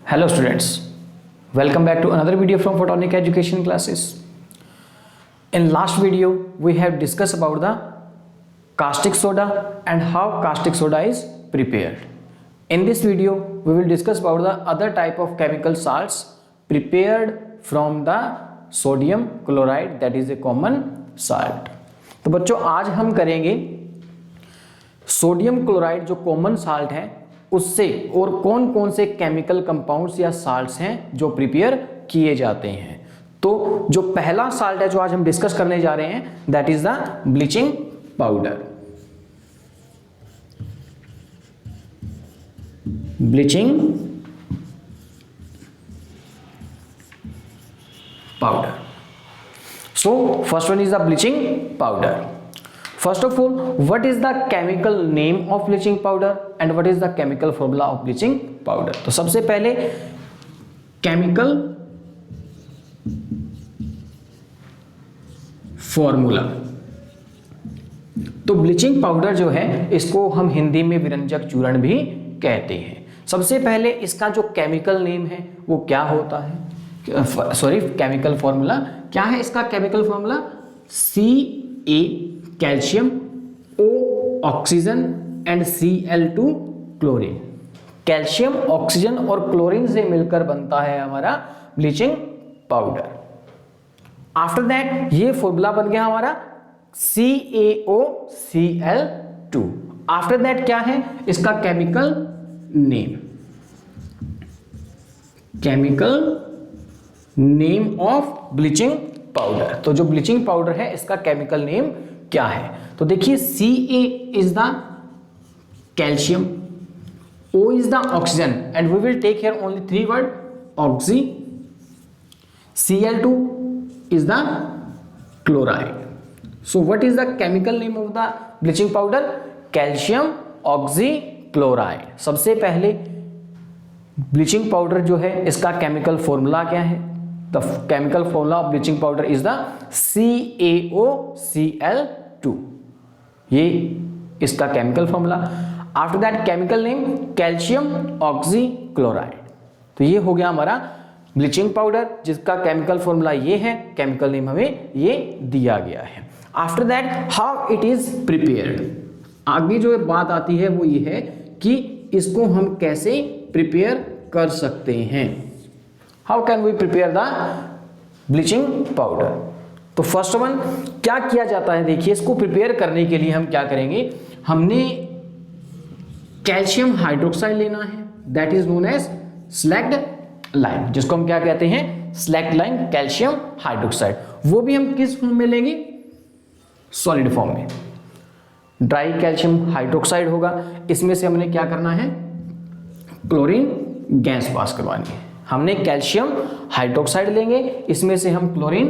Hello students, welcome back to another video from Photonic Education Classes. In last video we have discussed about the caustic soda and how caustic soda is prepared. In this video we will discuss about the other type of chemical salts prepared from the sodium chloride, that is a common salt. तो बच्चों आज हम करेंगे sodium chloride जो common salt है उससे और कौन कौन से केमिकल कंपाउंड्स या साल्ट्स हैं जो प्रिपेयर किए जाते हैं। तो जो पहला साल्ट है जो आज हम डिस्कस करने जा रहे हैं that is the bleaching powder. Bleaching powder. So first one is the bleaching powder. First of all, what is the chemical name of bleaching powder and what is the chemical formula of bleaching powder? तो सबसे पहले chemical formula। तो bleaching powder जो है इसको हम हिंदी में विरंजक चूर्ण भी कहते हैं। सबसे पहले इसका जो केमिकल नेम है वो क्या होता है, सॉरी केमिकल फॉर्मूला क्या है इसका? Chemical formula Ca calcium, O oxygen and Cl2 chlorine. Calcium, oxygen और क्लोरीन से मिलकर बनता है हमारा ब्लीचिंग पाउडर। आफ्टर दैट ये फॉर्मूला बन गया हमारा CaOCl2। आफ्टर दैट क्या है इसका chemical name, chemical name of bleaching powder. तो जो ब्लीचिंग पाउडर है इसका केमिकल नेम क्या है? तो देखिए Ca is the calcium, O is the oxygen and we will take here only three word oxy, Cl2 is the chloride. So what is the chemical name of the bleaching powder? Calcium oxy chloride. सबसे पहले bleaching powder जो है इसका chemical formula क्या है? The chemical formula of bleaching powder is the CaOCl2। ये इसका chemical formula. After that chemical name calcium oxy chloride. तो ये हो गया हमारा ब्लीचिंग पाउडर जिसका केमिकल फॉर्मूला ये है, केमिकल नेम हमें ये दिया गया है। After that how it is prepared. आगे जो बात आती है वो ये है कि इसको हम कैसे प्रिपेयर कर सकते हैं। How can we prepare the bleaching powder? तो फर्स्ट वन क्या किया जाता है, देखिए इसको प्रिपेयर करने के लिए हम क्या करेंगे, हमने कैल्शियम हाइड्रोक्साइड लेना है that is known as slaked lime, जिसको हम क्या कहते हैं? Slaked lime calcium hydroxide. वो भी हम किस फॉर्म में लेंगे? सॉलिड फॉर्म में। ड्राई कैल्शियम हाइड्रोक्साइड होगा, इसमें से हमने क्या करना है? क्लोरीन गैस पास करवानी है। हमने कैल्शियम हाइड्रोक्साइड लेंगे, इसमें से हम क्लोरीन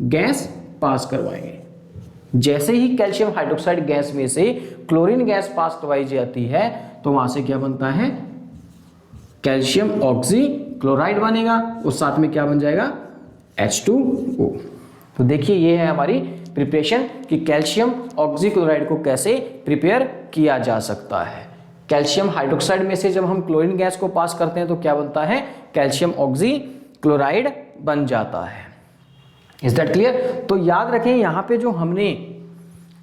गैस पास करवाएंगे। जैसे ही कैल्शियम हाइड्रोक्साइड गैस में से क्लोरीन गैस पास करवाई जाती है तो वहां से क्या बनता है? कैल्शियम ऑक्सी क्लोराइड बनेगा और साथ में क्या बन जाएगा? H2O। तो देखिए ये है हमारी प्रिपरेशन कि कैल्शियम ऑक्सी क्लोराइड को कैसे प्रिपेयर किया जा सकता है। कैल्शियम हाइड्रोक्साइड में से जब हम क्लोरीन गैस को पास करते हैं तो क्या बनता है? कैल्शियम ऑक्सी क्लोराइड बन जाता है। Is that clear? तो याद रखें यहां पे जो हमने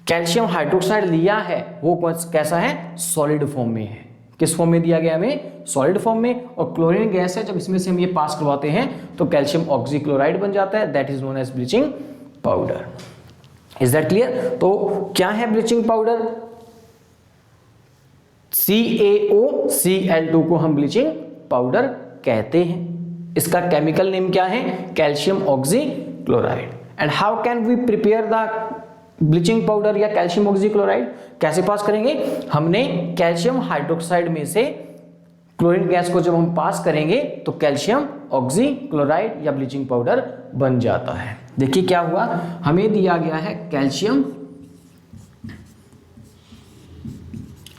कैल्शियम हाइड्रोक्साइड लिया है वो कैसा है? सॉलिड फॉर्म में है। किस फॉर्म में दिया गया हमें? सॉलिड फॉर्म में। और क्लोरीन गैस है, जब इसमें से हम ये पास करवाते हैं तो कैल्शियम ऑक्सी क्लोराइड बन जाता है, that is known as bleaching powder. Is that clear? तो क्या है ब्लीचिंग पाउडर? CaOCl2 को हम ब्लीचिंग पाउडर कहते हैं। इसका केमिकल नेम क्या है? Calcium oxy chloride. And how can we prepare the bleaching powder या कैल्शियम ऑक्सी क्लोराइड? कैसे पास करेंगे? हमने कैल्शियम हाइड्रोक्साइड में से क्लोरीन गैस को जब हम पास करेंगे तो कैल्शियम ऑक्सी क्लोराइड या ब्लीचिंग पाउडर बन जाता है। देखिए क्या हुआ, हमें दिया गया है कैल्शियम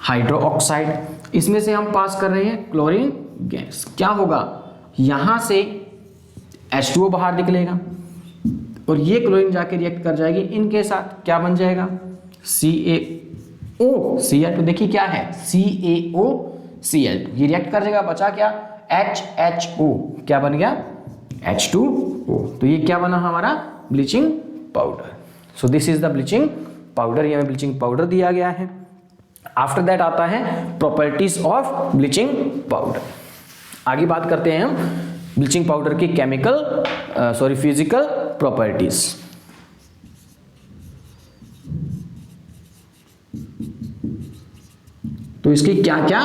हाइड्रोक्साइड, इसमें से हम पास कर रहे हैं क्लोरीन गैस। क्या होगा? यहां से H2O बाहर निकलेगा और ये क्लोरीन जाके रिएक्ट कर जाएगी इनके साथ, क्या बन जाएगा? CaOCl2। देखिए क्या है? CaOCl2 ये रिएक्ट कर जाएगा, बचा क्या? HHO क्या बन गया, H2O। तो ये क्या बना हमारा, bleaching powder. So this is the bleaching powder, ये हमें ब्लीचिंग पाउडर दिया गया है। आफ्टर दैट आता है प्रॉपर्टीज ऑफ ब्लीचिंग पाउडर। आगे बात करते हैं हम ब्लीचिंग पाउडर की फिजिकल प्रॉपर्टीज। तो इसकी क्या क्या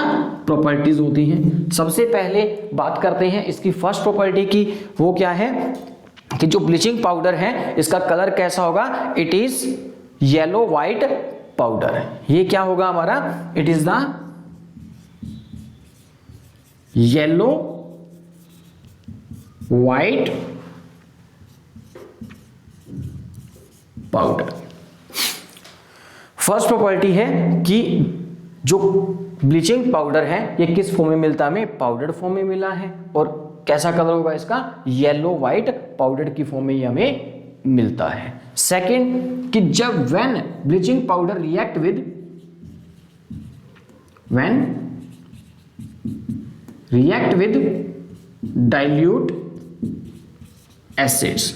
प्रॉपर्टीज होती हैं। सबसे पहले बात करते हैं इसकी फर्स्ट प्रॉपर्टी की। वो क्या है कि जो ब्लीचिंग पाउडर है इसका कलर कैसा होगा, it is yellow white powder. ये क्या होगा हमारा, it is the yellow white powder. First property है कि जो ब्लीचिंग पाउडर है ये किस फॉर्म में मिलता है, हमें पाउडर फॉर्म में मिला है। और कैसा कलर होगा इसका, येलो व्हाइट पाउडर की फॉर्म में ये हमें मिलता है। सेकंड कि जब when bleaching powder react with dilute acids,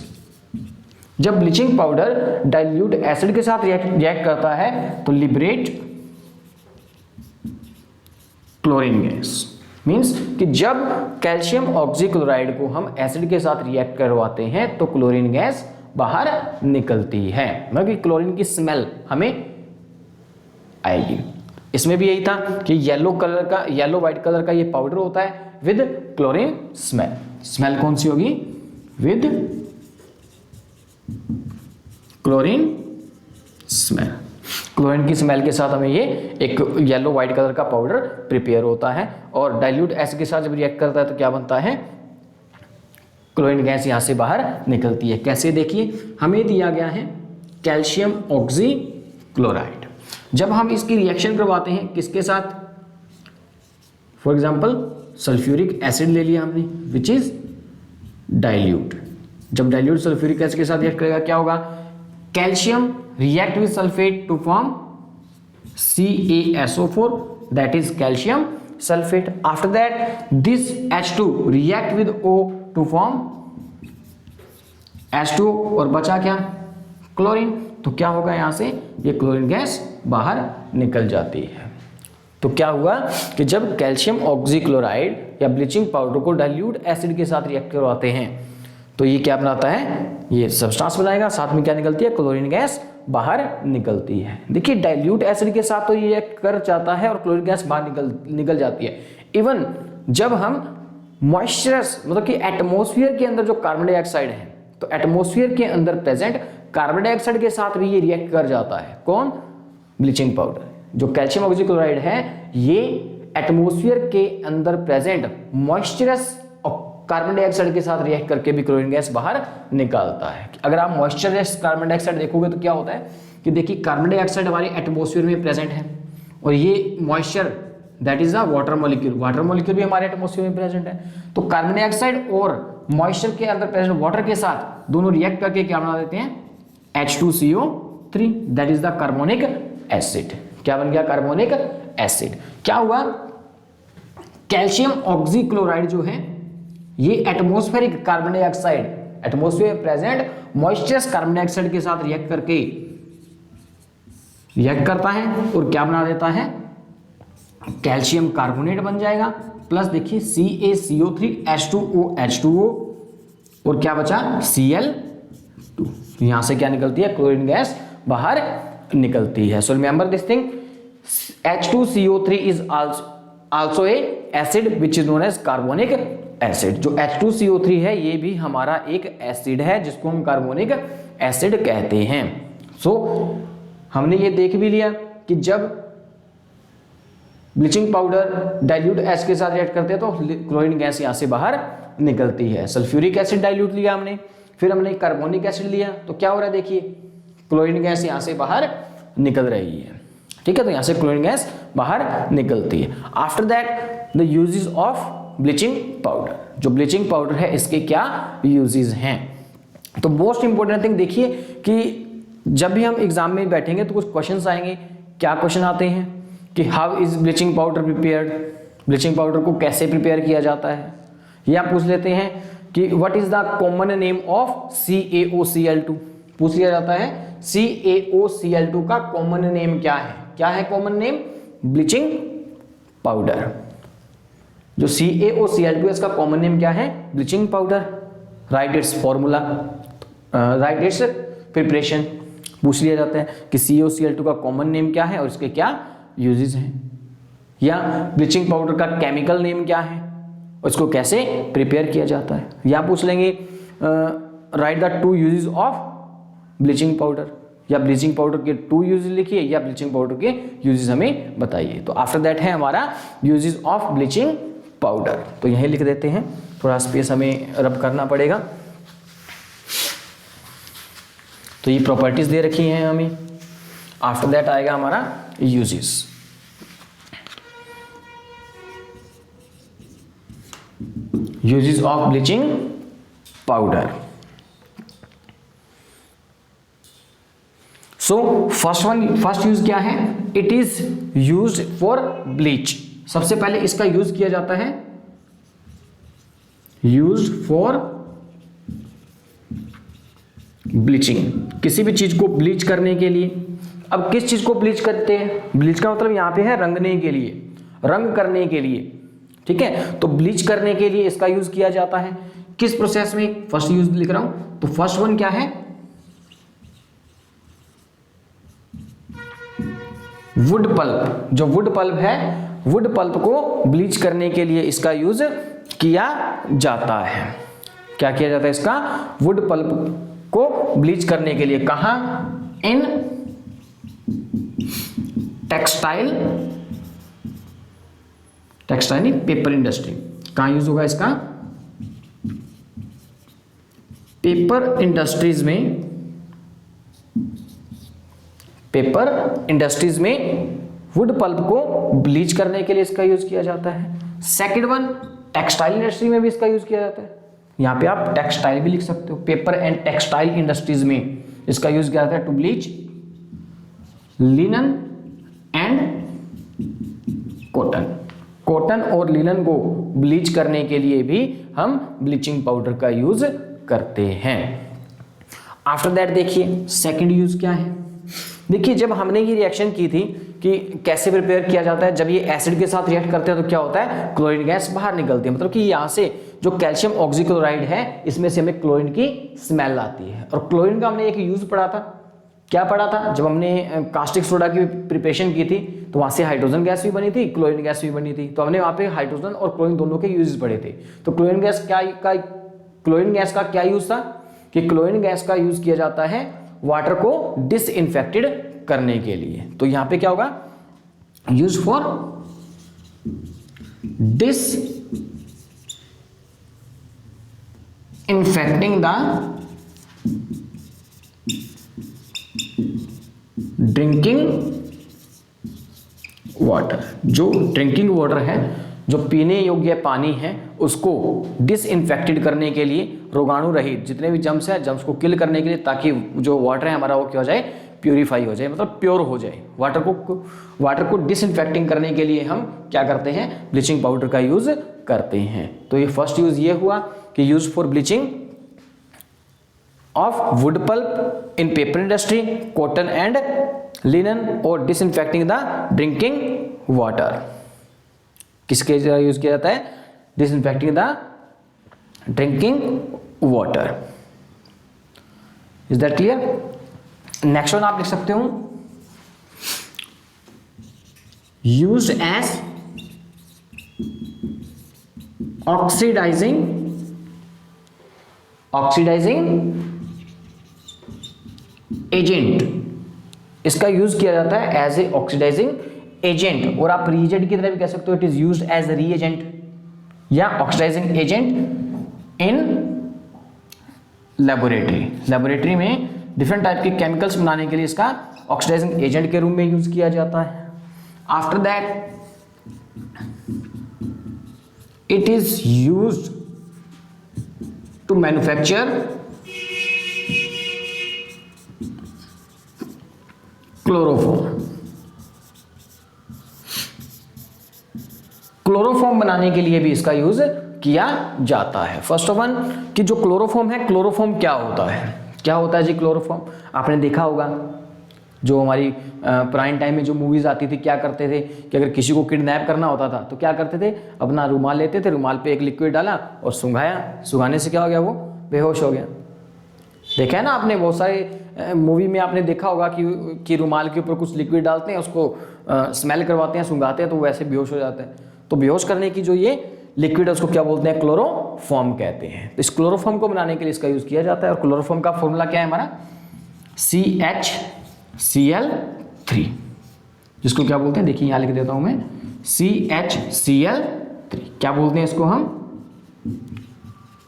जब ब्लीचिंग पाउडर डाइल्यूट एसिड के साथ रिएक्ट करता है तो लिबरेट क्लोरीन गैस। मींस कि जब कैल्शियम ऑक्सीक्लोराइड को हम एसिड के साथ रिएक्ट करवाते हैं तो क्लोरीन गैस बाहर निकलती है, मतलब कि क्लोरीन की स्मेल हमें आएगी। इसमें भी यही था कि येलो व्हाइट कलर का ये पाउडर होता है विद क्लोरीन स्मेल। स्मेल कौन सी होगी, विद क्लोरीन स्मेल। क्लोरीन की स्मेल के साथ हमें ये एक येलो व्हाइट कलर का पाउडर प्रिपेयर होता है। और डाइल्यूट एसिड के साथ जब रिएक्ट करता है तो क्या बनता है, क्लोरीन गैस यहां से बाहर निकलती है। कैसे, देखिए हमें दिया गया है कैल्शियम ऑक्सीक्लोराइड। जब हम इसकी रिएक्शन करवाते हैं किसके साथ, फॉर एग्जांपल सल्फ्यूरिक एसिड ले लिया हमने विच इज डाइल्यूट। जब डाइल्यूट सल्फ्यूरिक एसिड के साथ रिएक्ट करेगा क्या होगा, calcium react with sulphate to form CaSO4 that is calcium sulfate. After that this H2 react with O to form H2 और बचा क्या, क्लोरीन। तो क्या होगा, यहां से ये क्लोरीन गैस बाहर निकल जाती है। तो क्या हुआ कि जब कैल्शियम ऑक्सीक्लोराइड या ब्लीचिंग पाउडर को डाइल्यूट एसिड के साथ रिएक्ट करवाते हैं तो ये क्या बनाता है, ये सब्सटेंस बनाएगा, साथ में क्या निकलती है, क्लोरीन गैस बाहर निकलती है। देखिए डाइल्यूट एसिड के साथ तो ये रिएक्ट कर जाता है और क्लोरीन गैस बाहर निकल जाती है। इवन जब हम मॉइस्चरस मतलब कि एटमॉस्फेयर के अंदर जो कार्बन डाइऑक्साइड है तो एटमॉस्फेयर के अंदर प्रेजेंट कार्बन डाइऑक्साइड के साथ भी ये रिएक्ट कर जाता है। कौन, ब्लीचिंग पाउडर। जो कैल्शियम ऑक्सीक्लोराइड है ये एटमॉस्फेयर के अंदर प्रेजेंट मॉइस्चरस कार्बन डाइऑक्साइड के साथ रिएक्ट करके भी क्लोरीन गैस बाहर निकालता है। अगर आप मॉइस्चरलेस कार्बन डाइऑक्साइड देखोगे तो क्या होता है कि देखिए कार्बन डाइऑक्साइड हमारे एटमॉस्फेयर में प्रेजेंट है और ये moisture that is the water molecule भी हमारे एटमॉस्फेयर में प्रेजेंट है। तो कार्बन डाइऑक्साइड और मॉइस्चर के अंदर प्रेजेंट वाटर के साथ दोनों रिएक्ट करके क्या बना देते हैं, H2CO3 that is the carbonic acid. क्या बन गया, कार्बोनिक एसिड। क्या हुआ, कैल्शियम ऑक्सीक्लोराइड जो है ये atmospheric carbon dioxide, atmosphere present moistures carbon dioxide के साथ रिएक्ट करता है और क्या बना देता है, कैल्शियम कार्बोनेट बन जाएगा। प्लस देखिए CaCO3 H2O H2O और क्या बचा, Cl2। यहां से क्या निकलती है, क्लोरीन गैस बाहर निकलती है। So remember this thing, H2CO3 is also a acid which is known as carbonic acid. जो H2CO3 है ये भी हमारा एक एसिड है जिसको हम कार्बोनिक एसिड कहते हैं। सो हमने ये देख भी लिया कि जब ब्लीचिंग पाउडर डाइल्यूट एसिड के साथ रिएक्ट करते हैं तो क्लोरीन गैस यहां से बाहर निकलती है। सल्फ्यूरिक एसिड डाइल्यूट लिया हमने, फिर हमने कार्बोनिक एसिड लिया, तो क्या हो रहा है, देखिए क्लोरीन गैस यहां से बाहर निकल रही है। ठीक है, तो यहां से क्लोरीन गैस बाहर निकलती है। After that the uses of bleaching powder. जो ब्लीचिंग पाउडर है इसके क्या यूजेस हैं, तो मोस्ट इंपोर्टेंट थिंग देखिए कि जब भी हम एग्जाम में बैठेंगे तो कुछ क्वेश्चंस आएंगे। क्या क्वेश्चन आते हैं कि how is bleaching powder prepared, bleaching powder को कैसे प्रिपेयर किया जाता है, या पूछ लेते हैं कि what is the common name of CaOCl2, पूछ लिया जाता है CaOCl2 का कॉमन नेम क्या है? क्या है कॉमन नेम? Bleaching powder. जो CaOCl2 है इसका कॉमन नेम क्या है? Bleaching powder. Right it's formula, right it's preparation. पूछ लिया जाता है कि CaOCl2 का कॉमन नेम क्या है और इसके क्या यूजेस हैं, या ब्लीचिंग पाउडर का केमिकल नेम क्या है और इसको कैसे प्रिपेयर किया जाता है। या पूछ लेंगे right the 2 uses of bleaching powder, या ब्लीचिंग पाउडर के 2 यूजेस लिखिए या ब्लीचिंग पाउडर के यूजेस हमें बताइए। तो आफ्टर दैट है हमारा यूजेस ऑफ ब्लीचिंग पाउडर। तो यही लिख देते हैं, थोड़ा स्पेस हमें रब करना पड़ेगा। तो ये प्रॉपर्टीज दे रखी हैं हमें। आफ्टर दैट आएगा हमारा uses. Uses of bleaching powder. So first use क्या है? It is used for bleach. सबसे पहले इसका यूज किया जाता है यूज्ड फॉर ब्लीचिंग, किसी भी चीज को ब्लीच करने के लिए। अब किस चीज को ब्लीच करते हैं? ब्लीच का मतलब यहां पे है रंगने के लिए, रंग करने के लिए, ठीक है। तो ब्लीच करने के लिए इसका यूज किया जाता है। किस प्रोसेस में? फर्स्ट यूज लिख रहा हूं, तो फर्स्ट वन क्या है? Wood pulp. जो वुड पल्प है, वुड पल्प को ब्लीच करने के लिए इसका यूज किया जाता है। क्या किया जाता है इसका? वुड पल्प को ब्लीच करने के लिए। कहां? इन टेक्सटाइल नहीं, पेपर इंडस्ट्री। कहां यूज होगा इसका? पेपर इंडस्ट्रीज में, पेपर इंडस्ट्रीज में वुड पल्प को ब्लीच करने के लिए इसका यूज किया जाता है। सेकंड वन, टेक्सटाइल इंडस्ट्री में भी इसका यूज किया जाता है। यहां पे आप टेक्सटाइल भी लिख सकते हो। पेपर एंड टेक्सटाइल इंडस्ट्रीज में इसका यूज किया जाता है to bleach linen and cotton. Cotton और लिनन को ब्लीच करने के लिए भी हम ब्लीचिंग पाउडर का यूज करते हैं। आफ्टर दैट देखिए सेकंड यूज क्या है। देखिए जब हमने ये रिएक्शन की थी कि कैसे प्रिपेयर किया जाता है, जब ये एसिड के साथ रिएक्ट करते हैं तो क्या होता है? क्लोरीन गैस बाहर निकलती है। मतलब कि यहाँ से जो कैल्शियम ऑक्सीक्लोराइड है इसमें से हमें क्लोरीन की स्मेल आती है। और क्लोरीन का हमने एक यूज पढ़ा था। क्या पढ़ा था? जब हमने कास्टिक सोडा की प्रिपरेशन की थी तो वहां से हाइड्रोजन गैस भी बनी थी, क्लोरीन गैस भी बनी थी। तो हमने वहां पे हाइड्रोजन और क्लोरीन दोनों के यूजेस पढ़े थे। तो क्लोरीन गैस का क्या यूज था? कि क्लोरीन गैस का यूज किया जाता है वाटर को डिसइंफेक्टेड करने के लिए। तो यहां पे क्या होगा? Use for disinfecting the drinking water. जो ड्रिंकिंग वाटर है, जो पीने योग्य पानी है, उसको डिसइंफेक्टेड करने के लिए, रोगाणु रहित जितने भी जम्स हैं, जम्स को किल करने के लिए, ताकि जो वाटर है हमारा वो क्या हो जाए? प्यूरिफाई हो जाए, मतलब प्योर हो जाए। वाटर को डिसइंफेक्टिंग करने के लिए हम क्या करते हैं? ब्लीचिंग पाउडर का यूज करते हैं। तो ये फर्स्ट यूज ये हुआ कि use for bleaching of wood pulp in paper industry, cotton and linen, और डिसइंफेक्टिंग द ड्रिंकिंग वाटर। किसके यूज किया जाता है? Disinfecting the drinking water. Is that clear? Next one आप लिख सकते हो यूज्ड एज ऑक्सीडाइजिंग एजेंट। इसका यूज किया जाता है एज ए ऑक्सीडाइजिंग एजेंट, और आप रीएजेंट की तरह भी कह सकते हो। It is used as reagent या ऑक्सीडाइजिंग एजेंट इन लेबोरेटरी में डिफरेंट टाइप के केमिकल्स बनाने के लिए इसका ऑक्सीडाइजिंग एजेंट के रूप में यूज किया जाता है। After that it is used to manufacture chloroform. Chloroform बनाने के लिए भी इसका यूज किया जाता है। फर्स्ट ऑफ वन कि जो क्लोरोफॉर्म है, क्लोरोफॉर्म क्या होता है, क्या होता है जी क्लोरोफॉर्म? आपने देखा होगा जो हमारी प्राइम टाइम में जो मूवीज आती थी, क्या करते थे कि अगर किसी को किडनैप करना होता था तो क्या करते थे, अपना रुमाल लेते थे, रुमाल पे एक लिक्विड डाला और सुंघाया, सुंघाने से क्या हो गया, वो बेहोश हो गया। देखा है ना आपने, बहुत सारे मूवी में आपने देखा होगा कि रुमाल के ऊपर कुछ लिक्विड डालते हैं, उसको स्मेल करवाते हैं, सुंघाते हैं तो वैसे बेहोश हो जाते हैं। तो बेहोश करने की जो ये लिक्विड है उसको क्या बोलते हैं, क्लोरोफॉर्म कहते हैं। तो इस क्लोरोफॉर्म को बनाने के लिए इसका यूज किया जाता है। और क्लोरोफॉर्म का फॉर्मूला क्या है हमारा, CHCl3, जिसको क्या बोलते हैं, देखिए यहां लिख देता हूं मैं, CHCl3 क्या बोलते हैं इसको हम,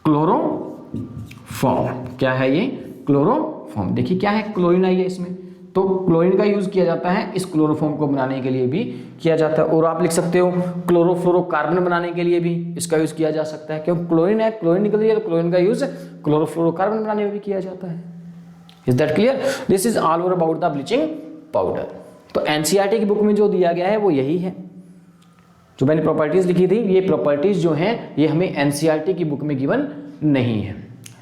क्लोरोफॉर्म। क्या है ये, क्लोरोफॉर्म। देखिए क्या है, क्लोरीन आई है इसमें, तो क्लोरीन का यूज किया जाता है इस क्लोरोफॉर्म को बनाने के लिए भी किया जाता है। और आप लिख सकते हो क्लोरोफ्लोरोकार्बन बनाने के लिए भी इसका यूज किया जा सकता है, क्योंकि क्लोरीन है, क्लोरीन निकल रही है तो क्लोरीन का यूज क्लोरोफ्लोरोकार्बन बनाने में भी किया जाता है। Is that clear? This is all over about the bleaching powder. तो एनसीईआरटी की बुक में जो दिया गया है वो यही है, जो मैंने प्रॉपर्टीज लिखी थी, ये प्रॉपर्टीज जो हैं ये हमें एनसीईआरटी की बुक में गिवन नहीं है।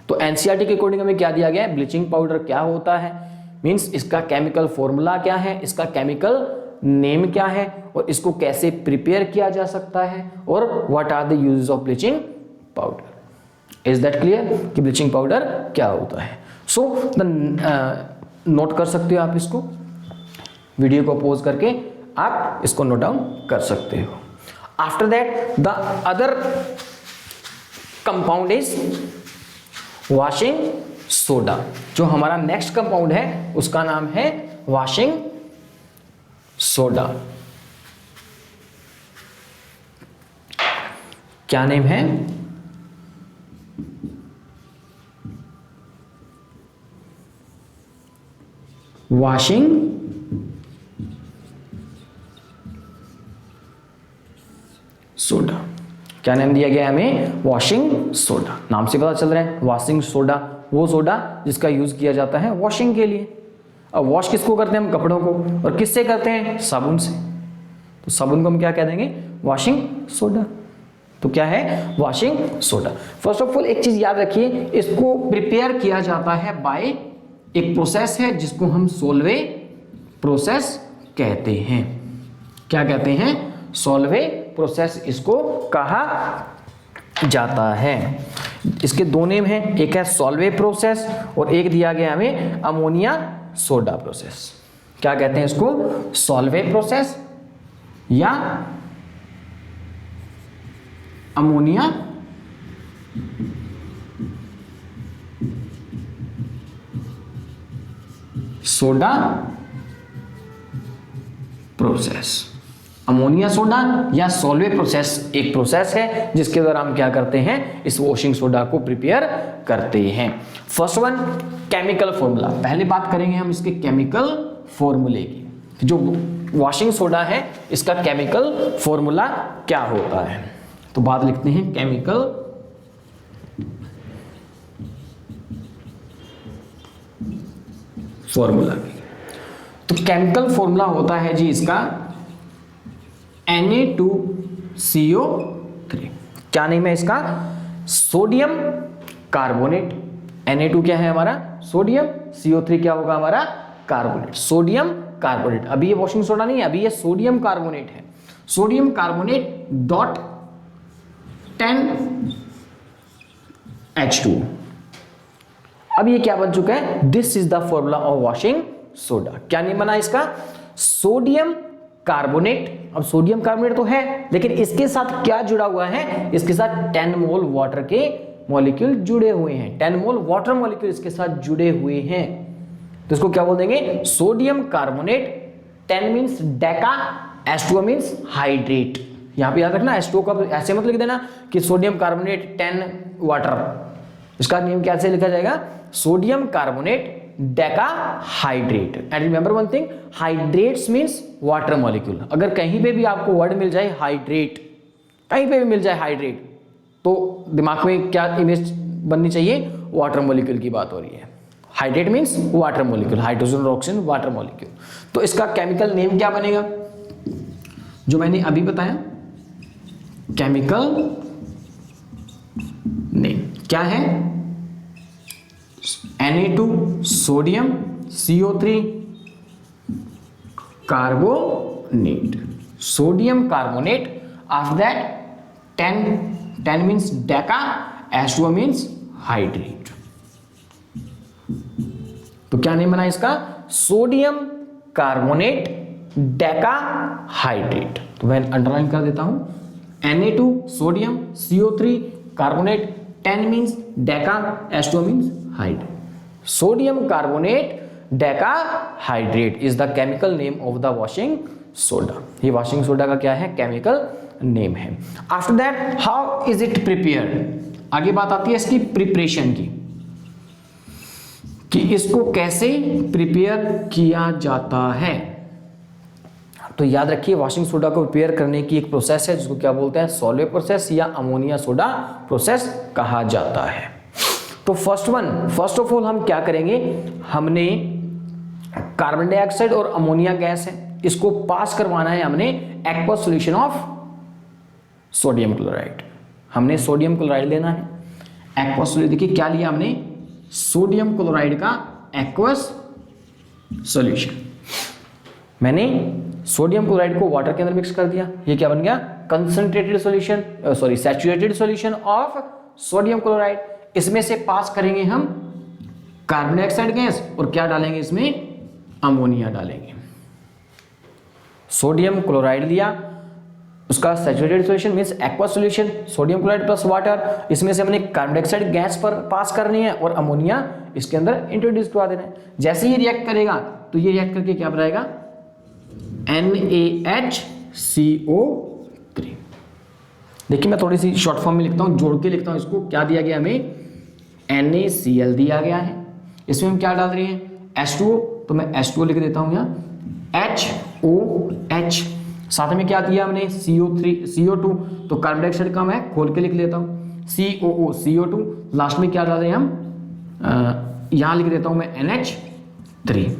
तो एनसीईआरटी के अकॉर्डिंग हमें क्या दिया गया है, ब्लीचिंग पाउडर क्या होता है, मीन्स इसका केमिकल फॉर्मूला क्या है, इसका केमिकल नेम क्या है, और इसको कैसे प्रिपेयर किया जा सकता है, और what are the uses of bleaching powder. Is that clear कि ब्लीचिंग पाउडर क्या होता है? सो नोट कर सकते हो आप इसको, वीडियो को पॉज करके आप इसको नोट डाउन कर सकते हो। After that the other compound is washing soda. जो हमारा नेक्स्ट कंपाउंड है उसका नाम है वॉशिंग सोडा। क्या नेम है, वॉशिंग सोडा। क्या नाम दिया गया हमें, वॉशिंग सोडा। नाम से पता चल रहा है वॉशिंग सोडा, वो सोडा जिसका यूज किया जाता है वॉशिंग के लिए। अब वॉश किसको करते हैं हम, कपड़ों को, और किससे करते हैं, साबुन से। तो साबुन को हम क्या कह देंगे, वॉशिंग सोडा। तो क्या है, washing soda. First of all एक चीज याद रखिए, इसको प्रिपेयर किया जाता है बाय एक प्रोसेस है जिसको हम सोलवे प्रोसेस कहते हैं। क्या कहते हैं, सोलवे प्रोसेस इसको कहा जाता है। इसके दो नेम हैं, एक है सोलवे प्रोसेस और एक दिया गया हमें अमोनिया सोडा प्रोसेस। क्या कहते हैं इसको, सोलवे प्रोसेस या ammonia soda process. Ammonia soda या सोलवे प्रोसेस एक प्रोसेस है जिसके द्वारा हम क्या करते हैं, इस वॉशिंग सोडा को प्रिपेयर करते हैं। फर्स्ट वन केमिकल फॉर्मूला, पहले बात करेंगे हम इसके केमिकल फॉर्मूले की। जो वॉशिंग सोडा है इसका केमिकल फॉर्मूला क्या होता है, तो बात लिखते हैं केमिकल फॉर्मूला की। तो केमिकल फॉर्मूला होता है जी इसका Na2CO3। क्या नेम है इसका, सोडियम कार्बोनेट। Na2 क्या है हमारा, सोडियम, CO3 क्या होगा हमारा, कार्बोनेट, सोडियम कार्बोनेट। अभी ये वॉशिंग सोडा नहीं है, अभी ये सोडियम कार्बोनेट है। Sodium carbonate dot 10H2। अब ये क्या बन चुका है, this is the formula of washing soda. क्या नहीं बना इसका, सोडियम कार्बोनेट। अब सोडियम कार्बोनेट तो है, लेकिन इसके साथ क्या जुड़ा हुआ है, इसके साथ 10 मोल वाटर के मॉलिक्यूल जुड़े हुए हैं। 10 मोल वाटर मॉलिक्यूल इसके साथ जुड़े हुए हैं, तो इसको क्या बोल देंगे, sodium carbonate. 10 means Deka, H2O means hydrate. यहां पे याद रखना, H2O का ऐसे मत लिख देना कि सोडियम कार्बोनेट 10 वाटर। इसका नेम कैसे लिखा जाएगा, sodium carbonate Deka hydrate. And remember one thing, hydrates means water molecule. अगर कहीं पे भी आपको वर्ड मिल जाए हाइड्रेट, कहीं पे भी मिल जाए हाइड्रेट, तो दिमाग में क्या इमेज बननी चाहिए, वाटर मॉलिक्यूल की बात हो रही है। Hydrate means water molecule, hydrogen और ऑक्सीजन वाटर मॉलिक्यूल। तो इसका केमिकल नेम क्या बनेगा, जो मैंने अभी बताया, केमिकल नेम क्या है? Na2 sodium CO3 carbonate, sodium carbonate. After that 10 means Deka, H2O means hydrate. तो क्या नेम बना इसका? Sodium carbonate Deka hydrate. तो मैं अंडरलाइन कर देता हूं, Na2 sodium CO3 carbonate, 10 means Deka, H2O means hydrate. Sodium carbonate Deka hydrate is the chemical name of the washing soda. ये वॉशिंग सोडा का क्या है? केमिकल नेम है। After that how is it prepared? आगे बात आती है इसकी प्रिपरेशन की, कि इसको कैसे प्रिपेयर किया जाता है। तो याद रखिए, वॉशिंग सोडा को प्रिपेयर करने की एक प्रोसेस है जिसको क्या बोलते हैं? सॉल्वेट प्रोसेस या अमोनिया सोडा प्रोसेस कहा जाता है। तो फर्स्ट ऑफ ऑल हम क्या करेंगे? हमने कार्बन डाइऑक्साइड और अमोनिया गैस है, इसको पास करवाना है हमने aqueous solution of sodium chloride. हमने सोडियम क्लोराइड लेना है, एक्वस। देखिए क्या लिया हमने? सोडियम क्लोराइड का एक्वस सॉल्यूशन। मैंने सोडियम क्लोराइड को वाटर के अंदर मिक्स कर दिया, ये क्या बन गया? Concentrated solution, saturated solution of sodium chloride. इसमें से पास करेंगे हम कार्बन डाइऑक्साइड गैस और क्या डालेंगे इसमें? अमोनिया डालेंगे। सोडियम क्लोराइड लिया, उसका saturated solution means aqueous solution, sodium chloride plus water, इसमें से हमने कार्बन डाइऑक्साइड गैस पर पास करनी है और अमोनिया इसके अंदर इंट्रोड्यूस करवा देना है। जैसे ही रिएक्ट करेगा तो ये रिएक्ट करके क्या बनाएगा? NaHCO3। देखिए मैं थोड़ी सी शॉर्ट फॉर्म में लिखता हूं, जोड़ के लिखता हूं इसको। क्या दिया गया हमें? NaCl दिया गया है। इसमें हम क्या डाल रहे हैं? H2O, तो मैं H2O लिख देता हूं यहाँ, HOH। साथ में क्या दिया हमने? CO2, तो कार्बन डाइऑक्साइड कम है, खोल के लिख लेता हूं, COO CO2। लास्ट में क्या डाल रहे हैं हम? यहां लिख देता हूं मैं NH3।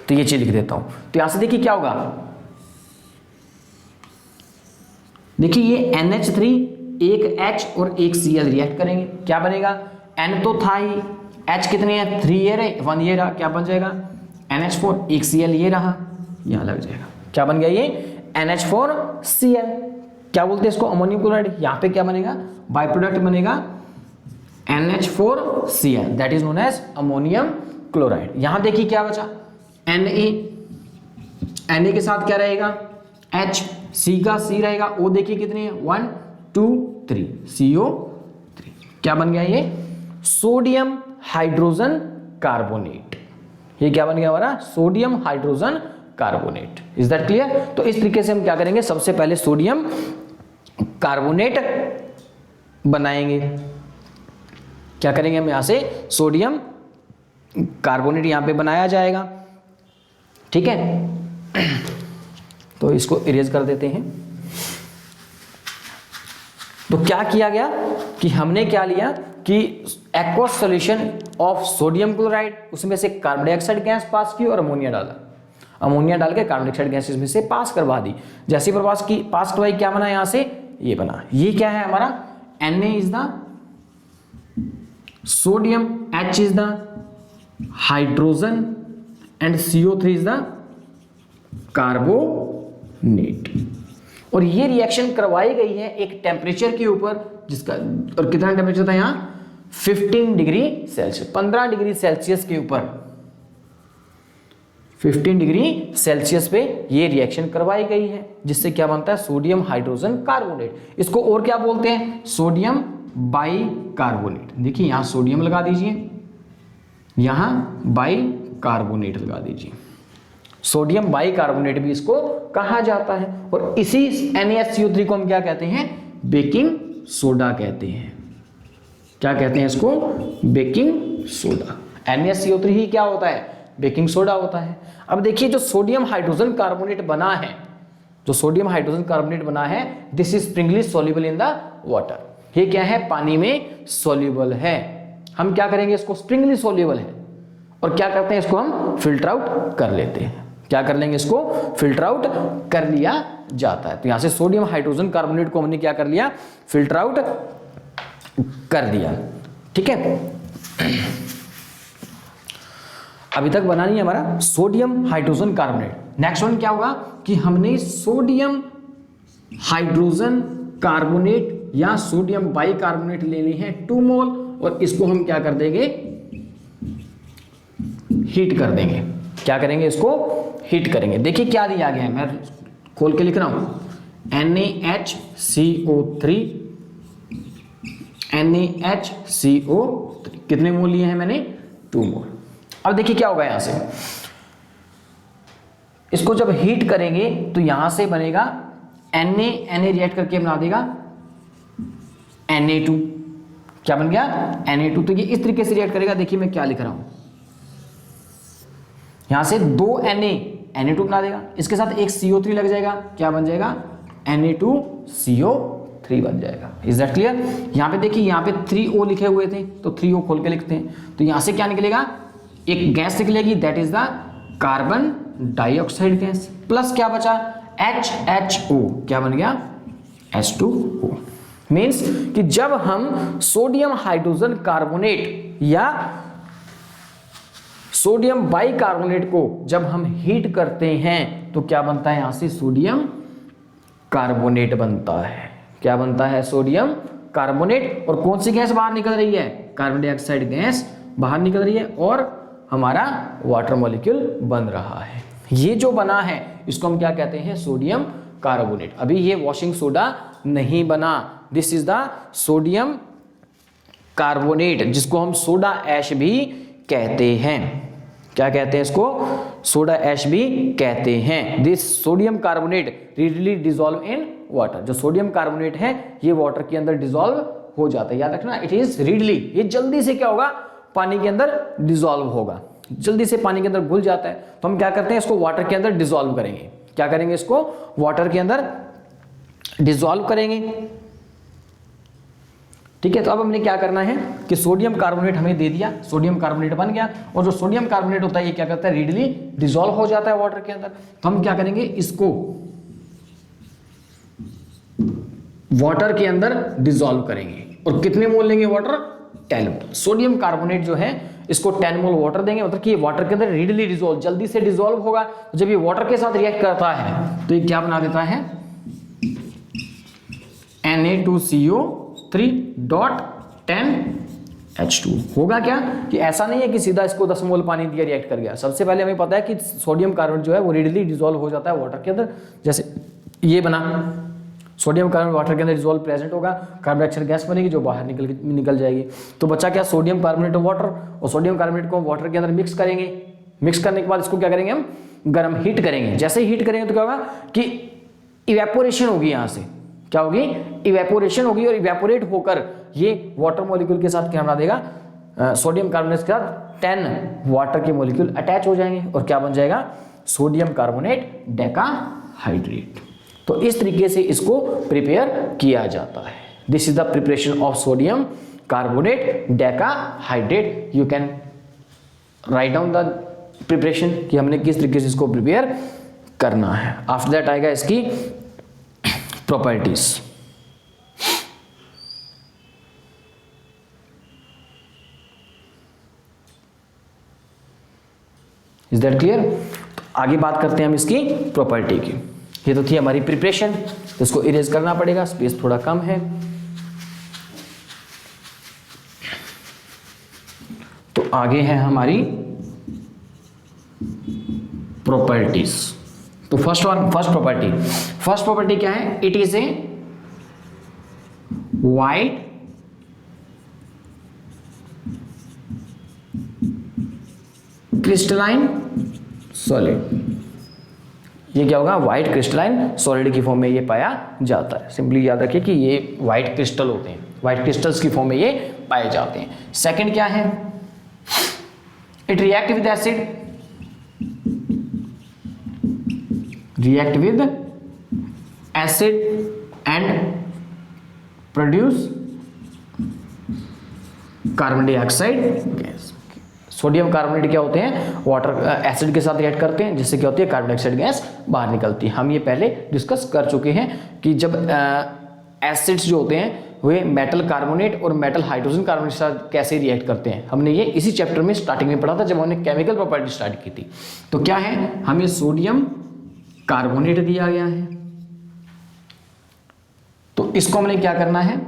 तो ये चीज लिख देता हूं। तो यहां से देखिए क्या होगा? देखिए ये NH3 एक H और एक Cl रिएक्ट करेंगे, क्या बनेगा? N तो था ही, H कितने हैं? 3 ये रहे, 1 ये रहा, क्या बन जाएगा? NH4, एक Cl ये रहा, यहां लग जाएगा। क्या बन गया ये? NH4Cl। क्या बोलते हैं इसको? Ammonium chloride. यहां पे क्या बनेगा? बाय प्रोडक्ट बनेगा NH4Cl, that is known as ammonium chloride. यहां देखिए क्या बचा? Na के साथ क्या रहेगा? H, C का C रहेगा, O देखिए कितने हैं? 1 2 3, CO3। क्या बन गया ये? Sodium hydrogen carbonate. ये क्या बन गया हमारा? Sodium hydrogen carbonate. Is that clear? तो इस तरीके से हम क्या करेंगे? सबसे पहले सोडियम कार्बोनेट बनाएंगे। क्या करेंगे हम? यहां से सोडियम कार्बोनेट यहां पे बनाया जाएगा, ठीक है। तो इसको इरेज कर देते हैं। तो क्या किया गया कि हमने क्या लिया कि aqueous solution of sodium chloride, उसमें से कार्बन डाइऑक्साइड गैस पास की और अमोनिया डाला। अमोनिया डाल के कार्बन डाइऑक्साइड गैस इसमें से पास करवा दी। जैसे ही पास करवाई, क्या बना? यहां से ये बना। ये क्या है हमारा? Na is the sodium, H is the hydrogen and CO3 is the carbonate. और ये रिएक्शन करवाई गई है एक टेम्परेचर के ऊपर, जिसका और कितना टेम्परेचर था यहाँ? 15 डिग्री सेल्सियस, 15 डिग्री सेल्सियस के ऊपर, 15 डिग्री सेल्सियस पे ये रिएक्शन करवाई गई है, जिससे क्या बनता है? Sodium hydrogen carbonate. इसको और क्या बोलते हैं? Sodium bicarbonate. देखिए यहां सोडियम लगा दीजिए, यहां बाइकार्बोनेट लगा दीजिए। सोडियम बाइकार्बोनेट भी इसको कहा जाता है। और इसी NaCO3 को हम क्या कहते हैं? बेकिंग सोडा कहते हैं। क्या कहते हैं इसको? Baking soda. NaCO3 ही क्या होता है? बेकिंग सोडा होता है। अब देखिए जो सोडियम हाइड्रोजन कार्बोनेट बना है, जो सोडियम हाइड्रोजन कार्बोनेट बना है, this is Sprüngli soluble in the water. ये क्या है? पानी में सॉल्युबल है। हम क्या करेंगे? इसको स्प्रिंगली सॉल्युबल है और क्या करते हैं? इसको हम फिल्टर आउट कर लेते हैं। क्या कर लेंगे? इसको फिल्टर आउट कर लिया जाता है। तो यहां से सोडियम हाइड्रोजन कार्बोनेट को हमने क्या कर लिया? फिल्टर आउट कर दिया। ठीक है, अभी तक बना नहीं है हमारा sodium hydrogen carbonate. Next one क्या होगा कि हमने सोडियम हाइड्रोजन कार्बोनेट या सोडियम बाइकार्बोनेट लेने हैं 2 मोल, और इसको हम क्या कर देंगे, हीट कर देंगे। क्या करेंगे, इसको हीट करेंगे। देखिए क्या दिया गया है, मैं खोल के लिख रहा हूं, NaHCO3 NaHCO3 कितने मोल लिए हैं मैंने, 2 मोल। अब देखिए क्या होगा, यहां से इसको जब हीट करेंगे तो यहां से बनेगा Na रिएक्ट करके बना देगा Na2। क्या बन गया, Na2। तो ये इस तरीके से रिएक्ट करेगा। देखिए मैं क्या लिख रहा हूं, यहां से 2 Na2 बना देगा, इसके साथ एक CO3 लग जाएगा, क्या बन जाएगा, Na2CO3 बन जाएगा। Is that clear. यहां पे देखिए, यहां पे 3O लिखे हुए थे तो 3O खोल के लिखते हैं, तो यहां से क्या निकलेगा, एक गैस निकलेगी, that is the carbon dioxide gas, plus क्या बचा, HHO, क्या बन गया, H2O। मीन्स कि जब हम सोडियम हाइड्रोजन कार्बोनेट या सोडियम बाइकार्बोनेट को जब हम हीट करते हैं तो क्या बनता है, यहां से सोडियम कार्बोनेट बनता है। क्या बनता है, सोडियम कार्बोनेट। और कौन सी गैस बाहर निकल रही है, कार्बन डाइऑक्साइड गैस बाहर निकल रही है, और हमारा वाटर मॉलिक्यूल बन रहा है। ये जो बना है इसको हम क्या कहते हैं, सोडियम कार्बोनेट। अभी ये वॉशिंग सोडा नहीं बना, this is the sodium carbonate, जिसको हम सोडा ऐश भी कहते हैं। क्या कहते हैं इसको, सोडा ऐश भी कहते हैं। This sodium carbonate readily dissolve in water. जो सोडियम कार्बोनेट है ये वाटर के अंदर डिसॉल्व हो जाता है, याद रखना, इट इज रीडली, ये जल्दी से क्या होगा, पानी के अंदर डिसॉल्व होगा, जल्दी से पानी के अंदर घुल जाता है। तो हम क्या करते हैं, इसको वाटर के अंदर डिसॉल्व करेंगे। क्या करेंगे, इसको वाटर के अंदर डिसॉल्व करेंगे। ठीक है, तो अब हमने क्या करना है कि सोडियम कार्बोनेट हमें दे दिया, सोडियम कार्बोनेट बन गया, और जो सोडियम कार्बोनेट होता है ये क्या करता है, रीडली डिसॉल्व हो जाता है वाटर के अंदर। तो हम क्या करेंगे, इसको वाटर के अंदर डिसॉल्व करेंगे, और कितने मोल लेंगे वाटर, 10 मोल। सोडियम कार्बोनेट जो है इसको 10 मोल वाटर देंगे, मतलब कि वाटर के अंदर रीडली डिसॉल्व, जल्दी से डिसॉल्व होगा। तो जब ये वाटर के साथ रिएक्ट करता है तो ये क्या बना देता है, Na2CO3.10H2। होगा क्या कि ऐसा नहीं है कि सीधा इसको 10 मोल पानी दिया रिएक्ट कर गया। सबसे पहले हमें पता है कि सोडियम कार्बोनेट जो है वो रीडली डिसॉल्व हो जाता है वाटर के अंदर। जैसे ये बना, सोडियम कार्बोनेट वाटर के अंदर डिसॉल्व प्रेजेंट होगा, कार्बन डाइऑक्साइड गैस बनेगी जो बाहर निकल जाएगी। तो बचा क्या, सोडियम कार्बोनेट और वाटर, और सोडियम कार्बोनेट को वाटर के अंदर मिक्स करेंगे। मिक्स करने के बाद इसको क्या करेंगे, हम गर्म हीट करेंगे। जैसे ही हीट करेंगे तो क्या होगा कि इवेपोरेशन होगी, यहाँ से क्या होगी, इवेपोरेशन होगी, और इवेपोरेट होकर ये वाटर मॉलिक्यूल के साथ क्या बना देगा, सोडियम कार्बोनेट के साथ 10 वाटर के मॉलिक्यूल अटैच हो जाएंगे, और क्या बन जाएगा, सोडियम कार्बोनेट डेकाहाइड्रेट। तो इस तरीके से इसको प्रिपेयर किया जाता है। This is the preparation of sodium carbonate decahydrate. You can write down the preparation कि हमने किस तरीके से इसको प्रिपेयर करना है। आफ्टर दैट आएगा इसकी प्रॉपर्टीज। Is that clear. आगे बात करते हैं हम इसकी प्रॉपर्टी की। ये तो थी हमारी प्रिपरेशन, तो इसको इरेज करना पड़ेगा, स्पेस थोड़ा कम है। तो आगे है हमारी प्रॉपर्टीज। तो फर्स्ट प्रॉपर्टी क्या है, it is a white crystalline solid. ये क्या होगा, व्हाइट क्रिस्टलाइन सॉलिड की फॉर्म में ये पाया जाता है। सिंपली याद रखिए कि ये व्हाइट क्रिस्टल होते हैं, व्हाइट क्रिस्टल्स की फॉर्म में ये पाए जाते हैं। सेकंड क्या है, it react with acid, react with acid and produce carbon dioxide gas. Sodium carbonate क्या होते हैं, वाटर एसिड के साथ रिएक्ट करते हैं, जिससे क्या होती है, कार्बन डाइऑक्साइड गैस बाहर निकलती है। हम ये पहले डिस्कस कर चुके हैं कि जब एसिड्स जो होते हैं वे मेटल कार्बोनेट और मेटल हाइड्रोजन कार्बोनेट के साथ कैसे रिएक्ट करते हैं, हमने ये इसी चैप्टर में स्टार्टिंग में पढ़ा था जब हमने केमिकल प्रॉपर्टी स्टार्ट की थी। तो क्या है, हमें सोडियम कार्बोनेट दिया गया है, तो इसको हमने क्या करना है,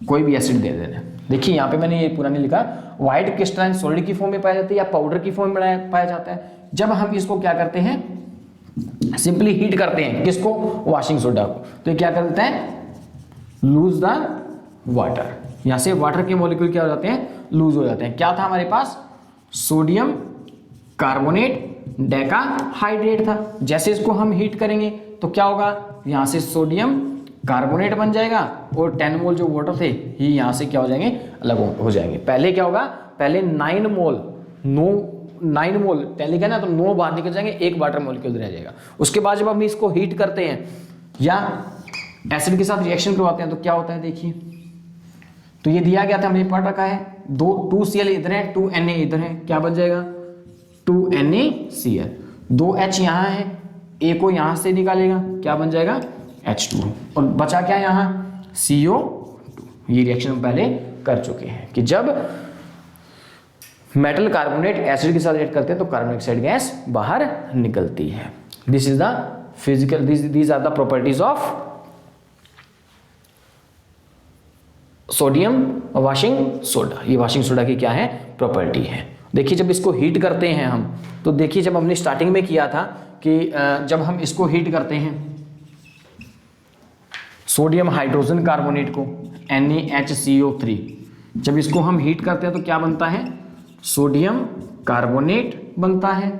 कोई भी एसिड दे देना। देखिए यहाँ पे मैंने ये पूरा नहीं लिखा, व्हाइट क्रिस्टलाइन सॉलिड की फॉर्म में पाया जाता है या पाउडर की फॉर्म में पाया जाता है। जब हम इसको क्या करते हैं, सिंपली हीट करते हैं, किसको, वॉशिंग सोडा को, तो ये क्या कर देता है, लूज द वाटर। यहां से वाटर के मॉलिक्यूल क्या हो जाते हैं, लूज हो जाते हैं। क्या था हमारे पास, सोडियम कार्बोनेट डेका हाइड्रेट था। जैसे इसको हम हीट करेंगे तो क्या होगा, यहां से सोडियम कार्बोनेट बन जाएगा और 10 मोल जो वाटर थे ये यहां से क्या हो जाएंगे, अलग हो जाएंगे। पहले क्या होगा, पहले 9 मोल पहले क्या ना, तो 9 बाहर निकल जाएंगे, एक वाटर मॉलिक्यूल रह जाएगा। उसके बाद जब हम इसको हीट करते हैं या एसिड के साथ रिएक्शन करवाते हैं तो क्या होता है, देखिए तो ये दिया गया था, हमने पढ़ रखा है, 2Cl इधर है, 2Na इधर है, क्या बन जाएगा 2NaCl, 2H यहाँ है, A को यहाँ से निकालेगा, क्या बन जाएगा H2, और बचा क्या यहाँ CO2। ये रिएक्शन हम पहले कर चुके हैं कि जब मेटल कार्बोनेट एसिड के साथ रिएक्ट करते हैं तो कार्बन डाइऑक्साइड गैस बाहर निकलती है। This is the physical, these are the properties of sodium washing soda. ये वॉशिंग सोडा की क्या है, प्रॉपर्टी है। देखिए जब इसको हीट करते हैं हम, तो देखिए जब हमने स्टार्टिंग में किया था कि जब हम इसको हीट करते हैं सोडियम हाइड्रोजन कार्बोनेट को NaHCO3, जब इसको हम हीट करते हैं तो क्या बनता है, सोडियम कार्बोनेट बनता है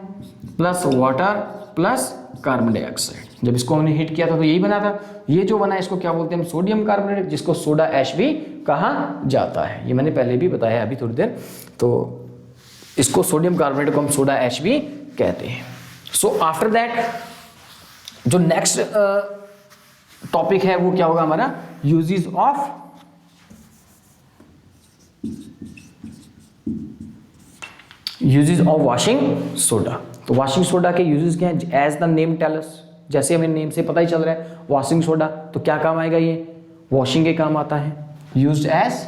plus water plus carbon dioxide. जब इसको हमने हीट किया था तो यही बना था। ये जो बना है इसको क्या बोलते हैं हम, सोडियम कार्बोनेट, जिसको सोडा ऐश भी कहा जाता है। ये मैंने पहले भी बताया अभी थोड़ी देर, तो इसको सोडियम कार्बोनेट को हम सोडा ऐश भी कहते हैं। सो आफ्टर दैट जो नेक्स्ट टॉपिक है वो क्या होगा हमारा, यूजेस ऑफ वॉशिंग सोडा। तो वॉशिंग सोडा के यूजेस क्या हैं, एज द नेम टेल्स, जैसे हमें नेम से पता ही चल रहा है वॉशिंग सोडा, तो क्या काम आएगा, ये वॉशिंग के काम आता है। Used as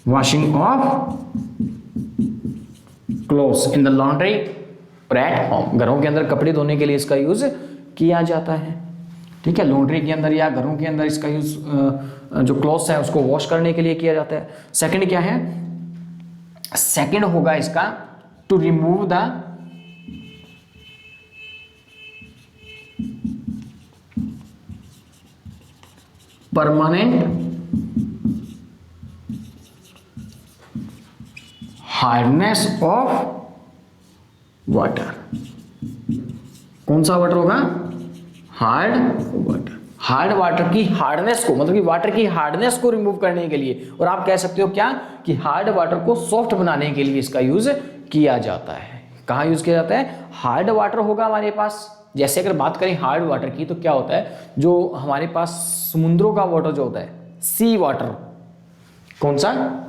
washing of clothes in the laundry और एट होम, घरों के अंदर कपड़े धोने के लिए इसका यूज किया जाता है। ठीक है, लॉन्ड्री के अंदर या घरों के अंदर इसका यूज जो क्लॉथ्स है उसको वॉश करने के लिए किया जाता है। सेकंड क्या है, सेकंड होगा इसका to remove the permanent hardness of water. कौन सा वाटर होगा, हार्ड वाटर। हार्ड वाटर की हार्डनेस को, मतलब कि वाटर की हार्डनेस को रिमूव करने के लिए, और आप कह सकते हो क्या कि हार्ड वाटर को सॉफ्ट बनाने के लिए इसका यूज किया जाता है। कहाँ यूज किया जाता है, हार्ड वाटर होगा हमारे पास। जैसे अगर बात करें हार्ड वाटर की तो क्या होता है, जो हमारे पास समुद्रों का वाटर जो होता है, सी वाटर, कौन सा,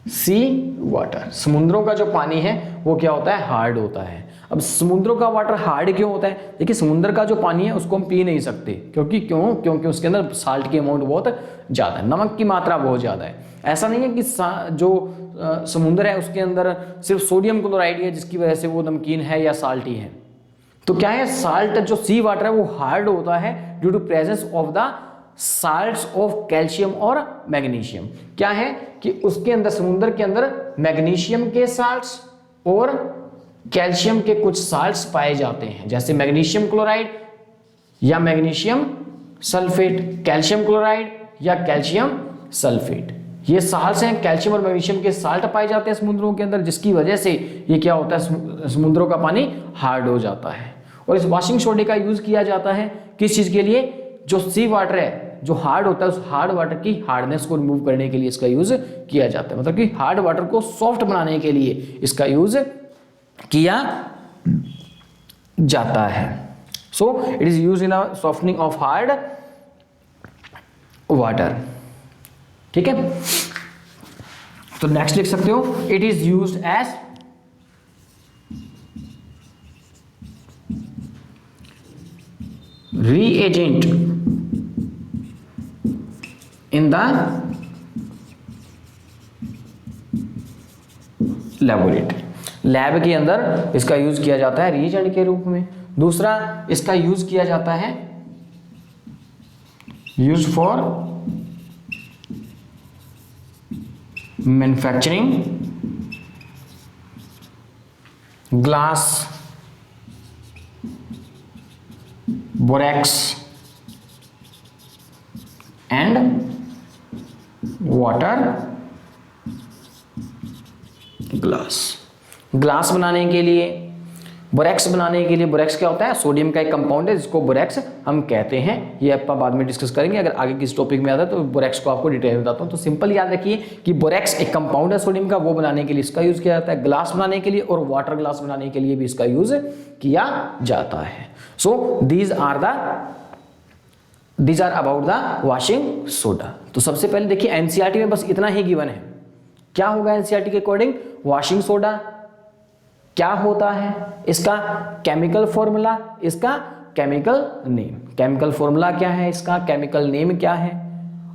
सी वाटर, समुद्रों का जो पानी है वो क्या होता है, हार्ड होता है। अब समुद्रों का वाटर हार्ड क्यों होता है, देखिए समुद्र का जो पानी है उसको हम पी नहीं सकते, क्योंकि उसके अंदर साल्ट की अमाउंट बहुत ज़्यादा है, नमक की मात्रा बहुत ज़्यादा है। ऐसा नहीं है कि जो समुद्र है उसके अंदर सिर्फ सोडियम क्लोराइड है जिसकी वजह से वो नमकीन है या साल्टी है। तो क्या है, साल्ट जो सी वाटर है वो हार्ड होता है due to presence of the salts of calcium और मैग्नीशियम। क्या है कि उसके अंदर, समुद्र के अंदर मैग्नीशियम के साल्ट्स और कैल्शियम के कुछ साल्ट्स पाए जाते हैं, जैसे मैग्नीशियम क्लोराइड या मैग्नीशियम सल्फेट, कैल्शियम क्लोराइड या कैल्शियम सल्फेट। ये साल्ट्स हैं, कैल्शियम और मैग्नीशियम के साल्ट पाए जाते हैं समुद्रों के अंदर, जिसकी वजह से ये क्या होता है, समुद्रों का पानी हार्ड हो जाता है। और इस वॉशिंग सोडे का यूज किया जाता है किस चीज के लिए, जो सी वाटर है जो हार्ड होता है उस हार्ड वाटर की हार्डनेस को रिमूव करने के लिए इसका यूज किया जाता है, मतलब कि हार्ड वाटर को सॉफ्ट बनाने के लिए इसका यूज किया जाता है। So it is use in a softening of hard water. ठीक है, तो नेक्स्ट लिख सकते हो, it is used as reagent in the laboratory, lab के अंदर इसका यूज किया जाता है रीएजेंट के रूप में। दूसरा इसका यूज किया जाता है use for manufacturing glass, borax and water glass बनाने के लिए, बोरेक्स बनाने के लिए, बोरेक्स क्या होता है? सोडियम का एक कंपाउंड है जिसको बोरेक्स हम कहते हैं। ये आप बाद में डिस्कस करेंगे, अगर आगे किस टॉपिक में आता है तो बोरेक्स को आपको डिटेल में बताता हूँ। तो सिंपल याद रखिए कि बोरेक्स एक कंपाउंड है सोडियम का, वो बनाने के लिए इसका यूज किया जाता है। ग्लास बनाने के लिए और वाटर ग्लास बनाने के लिए भी इसका यूज किया जाता है। So these are about the washing soda. तो सबसे पहले देखिए एनसीईआरटी में बस इतना ही गिवन है। क्या होगा एनसीईआरटी के अकॉर्डिंग? वॉशिंग सोडा क्या होता है, इसका केमिकल फॉर्मूला, इसका केमिकल नेम। केमिकल फॉर्मूला क्या है, इसका केमिकल नेम क्या है,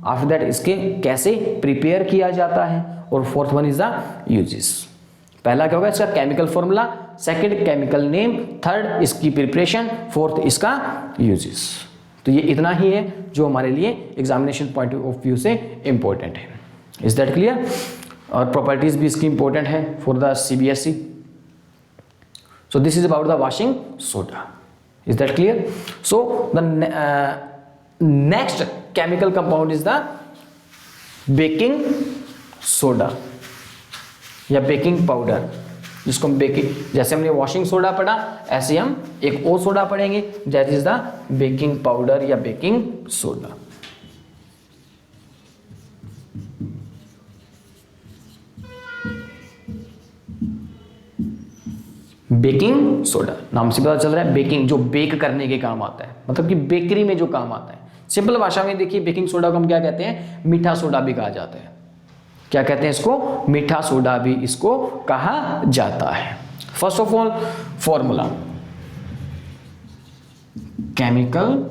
आफ्टर दैट इसके कैसे प्रिपेयर किया जाता है, और fourth one is the uses. पहला क्या होगा? इसका chemical formula, second chemical name, third इसकी प्रिपरेशन, फोर्थ इसका यूजेस। तो ये इतना ही है जो हमारे लिए एग्जामिनेशन पॉइंट ऑफ व्यू से इंपॉर्टेंट है। Is that clear? और प्रॉपर्टीज भी इसकी इंपॉर्टेंट है for the CBSE. So this is about the washing soda. Is that clear? So the next chemical compound is the baking soda या baking powder, जिसको हम baking, जैसे हमने वॉशिंग सोडा पढ़ा ऐसे हम एक और सोडा पढ़ेंगे, that is the baking powder या बेकिंग सोडा। बेकिंग सोडा नाम से पता चल रहा है, बेकिंग जो बेक करने के काम आता है, मतलब कि बेकरी में जो काम आता है। सिंपल भाषा में देखिए बेकिंग सोडा को हम क्या कहते हैं? मीठा सोडा भी कहा जाता है। क्या कहते हैं इसको? मीठा सोडा भी इसको कहा जाता है। First of all formula, chemical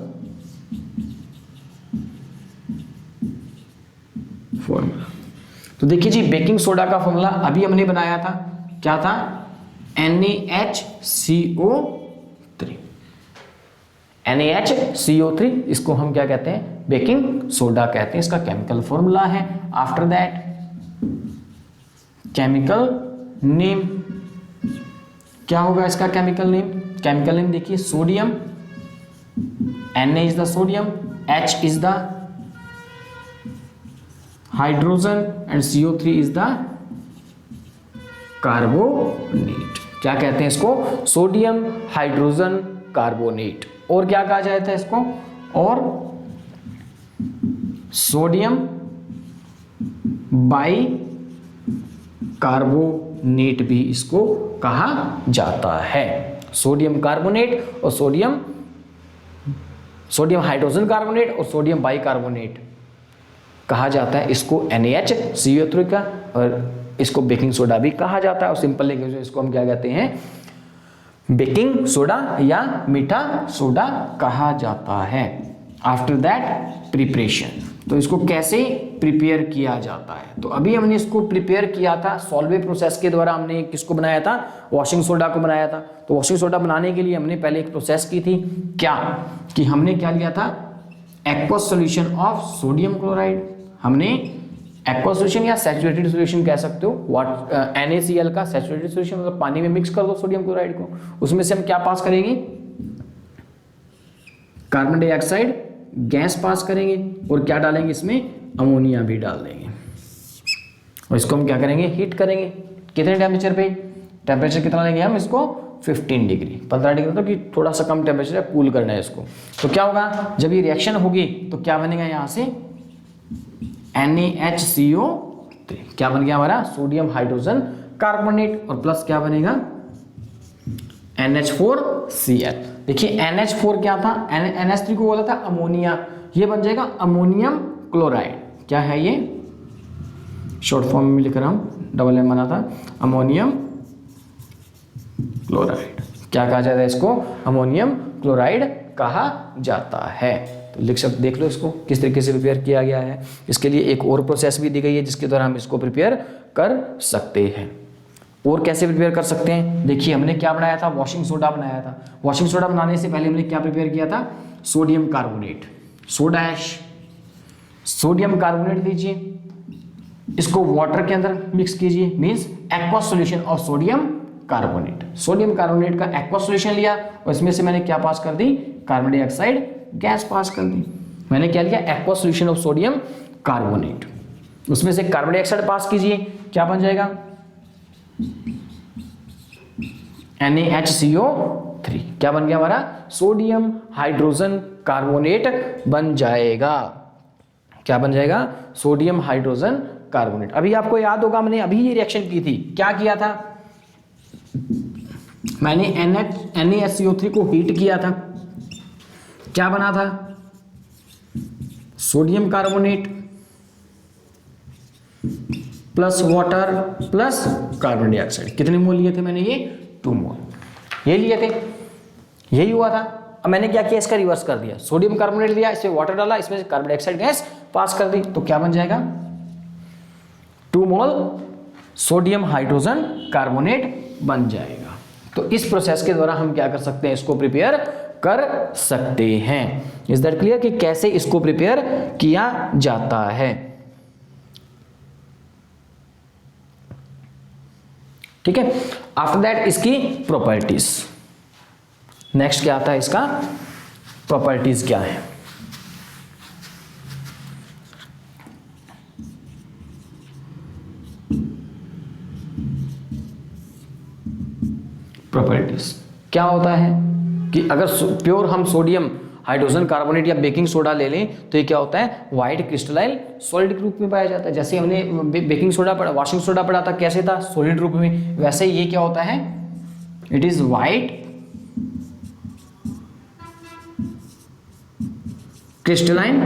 formula. तो देखिए जी बेकिंग सोडा का फॉर्मूला अभी हमने बनाया था, क्या था? NaHCO3। NaHCO3 इसको हम क्या कहते हैं? बेकिंग सोडा कहते हैं। इसका केमिकल फॉर्मूला है। आफ्टर दैट केमिकल नेम, क्या होगा इसका केमिकल नेम? केमिकल नेम देखिए sodium, Na is the sodium, H is the hydrogen and CO3 is the carbonate. क्या कहते हैं इसको? Sodium hydrogen carbonate. और क्या कहा जाता है इसको? और सोडियम बाई कार्बोनेट भी इसको कहा जाता है। सोडियम कार्बोनेट और सोडियम हाइड्रोजन कार्बोनेट और सोडियम बाई कार्बोनेट कहा जाता है इसको NaHCO3 का, और इसको बेकिंग सोडा भी कहा जाता है। और सिंपल लैंग्वेज में इसको हम क्या कहते हैं? बेकिंग सोडा या मीठा सोडा कहा जाता है। आफ्टर दैट प्रिपरेशन, तो इसको कैसे प्रिपेयर किया जाता है? तो अभी हमने इसको प्रिपेयर किया था सॉल्वे प्रोसेस के द्वारा। हमने किसको बनाया था? वॉशिंग सोडा को बनाया था। तो वॉशिंग सोडा बनाने के लिए हमने पहले एक प्रोसेस की थी, क्या कि हमने क्या लिया था? Aqueous solution of sodium chloride. हमने एक्वा सॉल्यूशन या सैचुरेटेड सॉल्यूशन कह सकते हो, NaCl का सैचुरेटेड सॉल्यूशन, मतलब पानी में मिक्स कर दो सोडियम क्लोराइड को। उसमें से हम क्या पास करेंगे? कार्बन डाइऑक्साइड गैस पास करेंगे, और क्या डालेंगे इसमें? अमोनिया भी डाल देंगे। और इसको हम क्या करेंगे? हीट करेंगे। कितने टेम्परेचर पे? टेम्परेचर कितना लेंगे हम इसको? 15 डिग्री, 15 डिग्री, मतलब कि थोड़ा सा कम टेम्परेचर है, कूल करना है इसको। तो क्या होगा? जब ये रिएक्शन होगी तो क्या बनेगा? यहाँ से NaHCO3 क्या बन गया हमारा? सोडियम हाइड्रोजन कार्बोनेट, और प्लस क्या बनेगा? NH4Cl। देखिए NH4 क्या था? NH3 को बोला था अमोनिया, ये बन जाएगा अमोनियम क्लोराइड। क्या है ये? शॉर्ट फॉर्म में लिख रहा हूं, डबल एम बना था, अमोनियम क्लोराइड। क्या कहा जाता है इसको? अमोनियम क्लोराइड कहा जाता है। तो देख लो इसको किस तरीके से प्रिपेयर किया गया है। इसके लिए एक और प्रोसेस भी दी गई है जिसके द्वारा हम इसको प्रिपेयर कर सकते हैं। और कैसे प्रिपेयर कर सकते हैं, देखिए हमने क्या बनाया था, वॉशिंग सोडा बनाया था। वॉशिंग सोडा बनाने से पहले हमने क्या प्रिपेयर किया था, sodium carbonate, soda ash, sodium carbonate लीजिए, इसको वाटर के अंदर मिक्स कीजिए, means aqua solution of sodium carbonate. Sodium carbonate का एक्वा सॉल्यूशन लिया और इसमें से मैंने क्या पास कर दी, कार्बन डाइऑक्साइड गैस पास कर दी। मैंने क्या लिया, aqua solution of sodium carbonate, उसमें से कार्बन डाइऑक्साइड पास कीजिए, क्या बन जाएगा, NaHCO3। क्या बन गया हमारा, सोडियम हाइड्रोजन कार्बोनेट बन जाएगा। क्या बन जाएगा, सोडियम हाइड्रोजन कार्बोनेट। अभी आपको याद होगा मैंने अभी ये रिएक्शन की थी, क्या किया था, मैंने NaHCO3 को हीट किया था, क्या बना था, sodium carbonate plus water plus carbon dioxide. कितने मोल लिए थे मैंने, ये 2 मोल ये लिए थे, यही हुआ था। अब मैंने क्या किया, इसका रिवर्स कर दिया, सोडियम कार्बोनेट लिया, इसमें वाटर डाला, इसमें से कार्बन डाइऑक्साइड गैस पास कर दी, तो क्या बन जाएगा, 2 मोल सोडियम हाइड्रोजन कार्बोनेट बन जाएगा। तो इस प्रोसेस के द्वारा हम क्या कर सकते हैं, इसको प्रिपेयर कर सकते हैं। इज दैट क्लियर कि कैसे इसको प्रिपेयर किया जाता है। ठीक है, आफ्टर दैट इसकी प्रॉपर्टीज, नेक्स्ट क्या आता है, इसका प्रॉपर्टीज क्या है। प्रॉपर्टीज क्या होता है कि अगर प्योर हम सोडियम हाइड्रोजन कार्बोनेट या बेकिंग सोडा ले लें तो ये क्या होता है, व्हाइट क्रिस्टलाइन सॉलिड के रूप में पाया जाता है। जैसे हमने बेकिंग सोडा पढ़ा, वॉशिंग सोडा पढ़ा था, कैसे था, सॉलिड रूप में, वैसे ये क्या होता है, it is white crystalline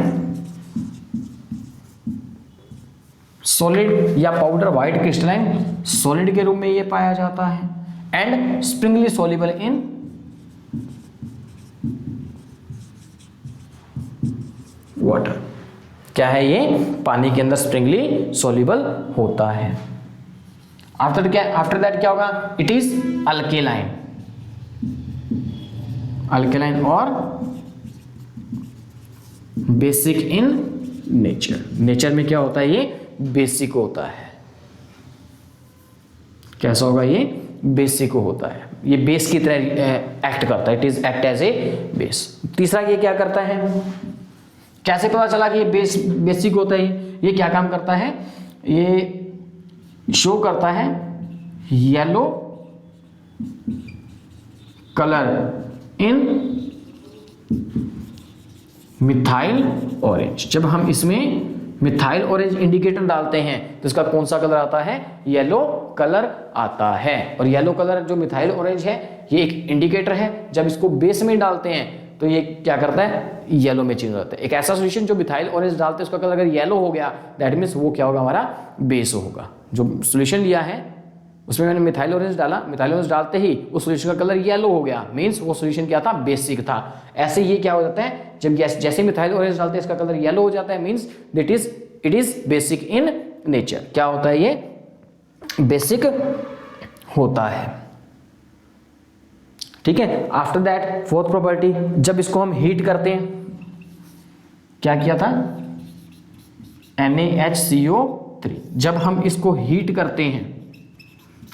solid या पाउडर व्हाइट क्रिस्टलाइन सॉलिड के रूप में ये पाया जाता है। And Sprüngli soluble in water, क्या है ये, पानी के अंदर स्प्रिंगली सॉल्युबल होता है। आफ्टर दैट क्या होगा, इट इज अल्केलाइन, अल्केलाइन और बेसिक इन नेचर, नेचर में क्या होता है, ये बेसिक होता है। कैसा होगा, ये बेसिक होता है, ये बेस की तरह एक्ट करता है, it is act as a base. तीसरा ये क्या करता है, कैसे पता चला कि ये बेसिक होता है, ये क्या काम करता है, ये शो करता है येलो कलर इन मिथाइल ऑरेंज। जब हम इसमें मिथाइल ऑरेंज इंडिकेटर डालते हैं तो इसका कौन सा कलर आता है, येलो कलर आता है। और येलो कलर जो मिथाइल ऑरेंज है ये एक इंडिकेटर है, जब इसको बेस में डालते हैं तो ये क्या करता है, येलो में चेंज हो जाता है। एक ऐसा सॉल्यूशन जो मिथाइल ऑरेंज डालते हैं उसका कलर अगर येलो हो गया, दैट मीन्स वो क्या होगा, हमारा बेस होगा। जो सॉल्यूशन लिया है उसमें मैंने मिथाइल ऑरेंज डाला, मिथाइल ऑरेंज डालते ही उस सॉल्यूशन का कलर येलो हो गया, मीन्स वो सॉल्यूशन क्या था, बेसिक था। ऐसे ये क्या हो जाता है, जब जैसे मिथाइल ऑरेंज डालते हैं इसका कलर येलो हो जाता है, means it is basic in nature. क्या होता है, ये बेसिक होता है। ठीक है, आफ्टर दैट फोर्थ प्रॉपर्टी, जब इसको हम हीट करते हैं, क्या किया था, NaHCO3, जब हम इसको हीट करते हैं,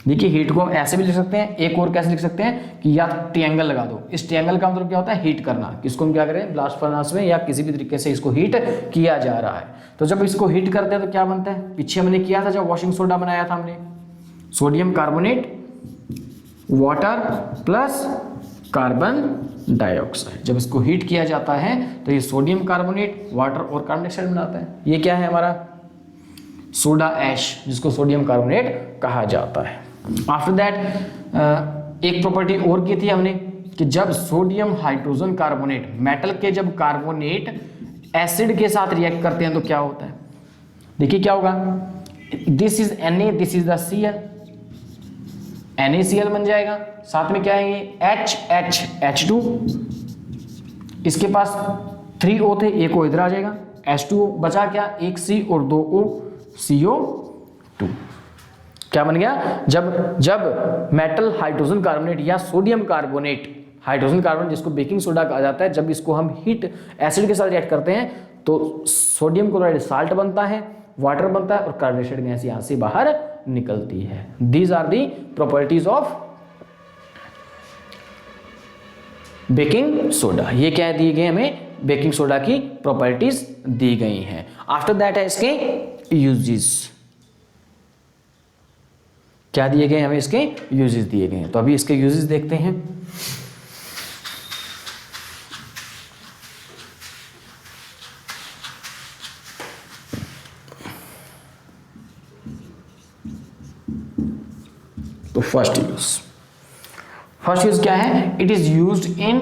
देखिए हीट को ऐसे भी लिख सकते हैं, एक और कैसे लिख सकते हैं कि या ट्रायंगल लगा दो। इस ट्रायंगल का मतलब क्या होता है, हीट करना। किसको हम क्या करें, ब्लास्ट फर्नेस में या किसी भी तरीके से इसको हीट किया जा रहा है। तो जब इसको हीट करते हैं तो क्या बनता है, पीछे हमने किया था जब वॉशिंग सोडा बनाया था हमने, sodium carbonate water plus carbon dioxide. जब इसको हीट किया जाता है तो ये सोडियम कार्बोनेट वाटर और कार्बन डाइऑक्साइड बनाता है। ये क्या है हमारा, सोडा ऐश, जिसको सोडियम कार्बोनेट कहा जाता है। आफ्टर दैट एक प्रॉपर्टी और की थी हमने कि जब सोडियम हाइड्रोजन कार्बोनेट, मेटल के जब कार्बोनेट एसिड के साथ रिएक्ट करते हैं तो क्या होता है, देखिए क्या होगा, this is Na, this is the Cl, NaCl बन जाएगा, साथ में क्या है ये HH, H2 इसके पास 3 O थे, एक O इधर आ जाएगा, H2O बचा क्या, एक C और 2 O, CO2। क्या बन गया, जब मेटल हाइड्रोजन कार्बोनेट या सोडियम कार्बोनेट, हाइड्रोजन कार्बोनेट जिसको बेकिंग सोडा कहा जाता है, जब इसको हम हीट एसिड के साथ रिएक्ट करते हैं तो सोडियम क्लोराइड साल्ट बनता है, वाटर बनता है और कार्बन डाइऑक्साइड गैस यहां से बाहर निकलती है। These are the properties of baking soda. ये क्या दिए गए हमें, बेकिंग सोडा की प्रॉपर्टीज दी गई हैं। आफ्टर दैट है इसके यूजेस, क्या दिए गए हमें, इसके यूजेस दिए गए हैं। तो अभी इसके यूजेस देखते हैं। तो फर्स्ट यूज क्या है, it is used in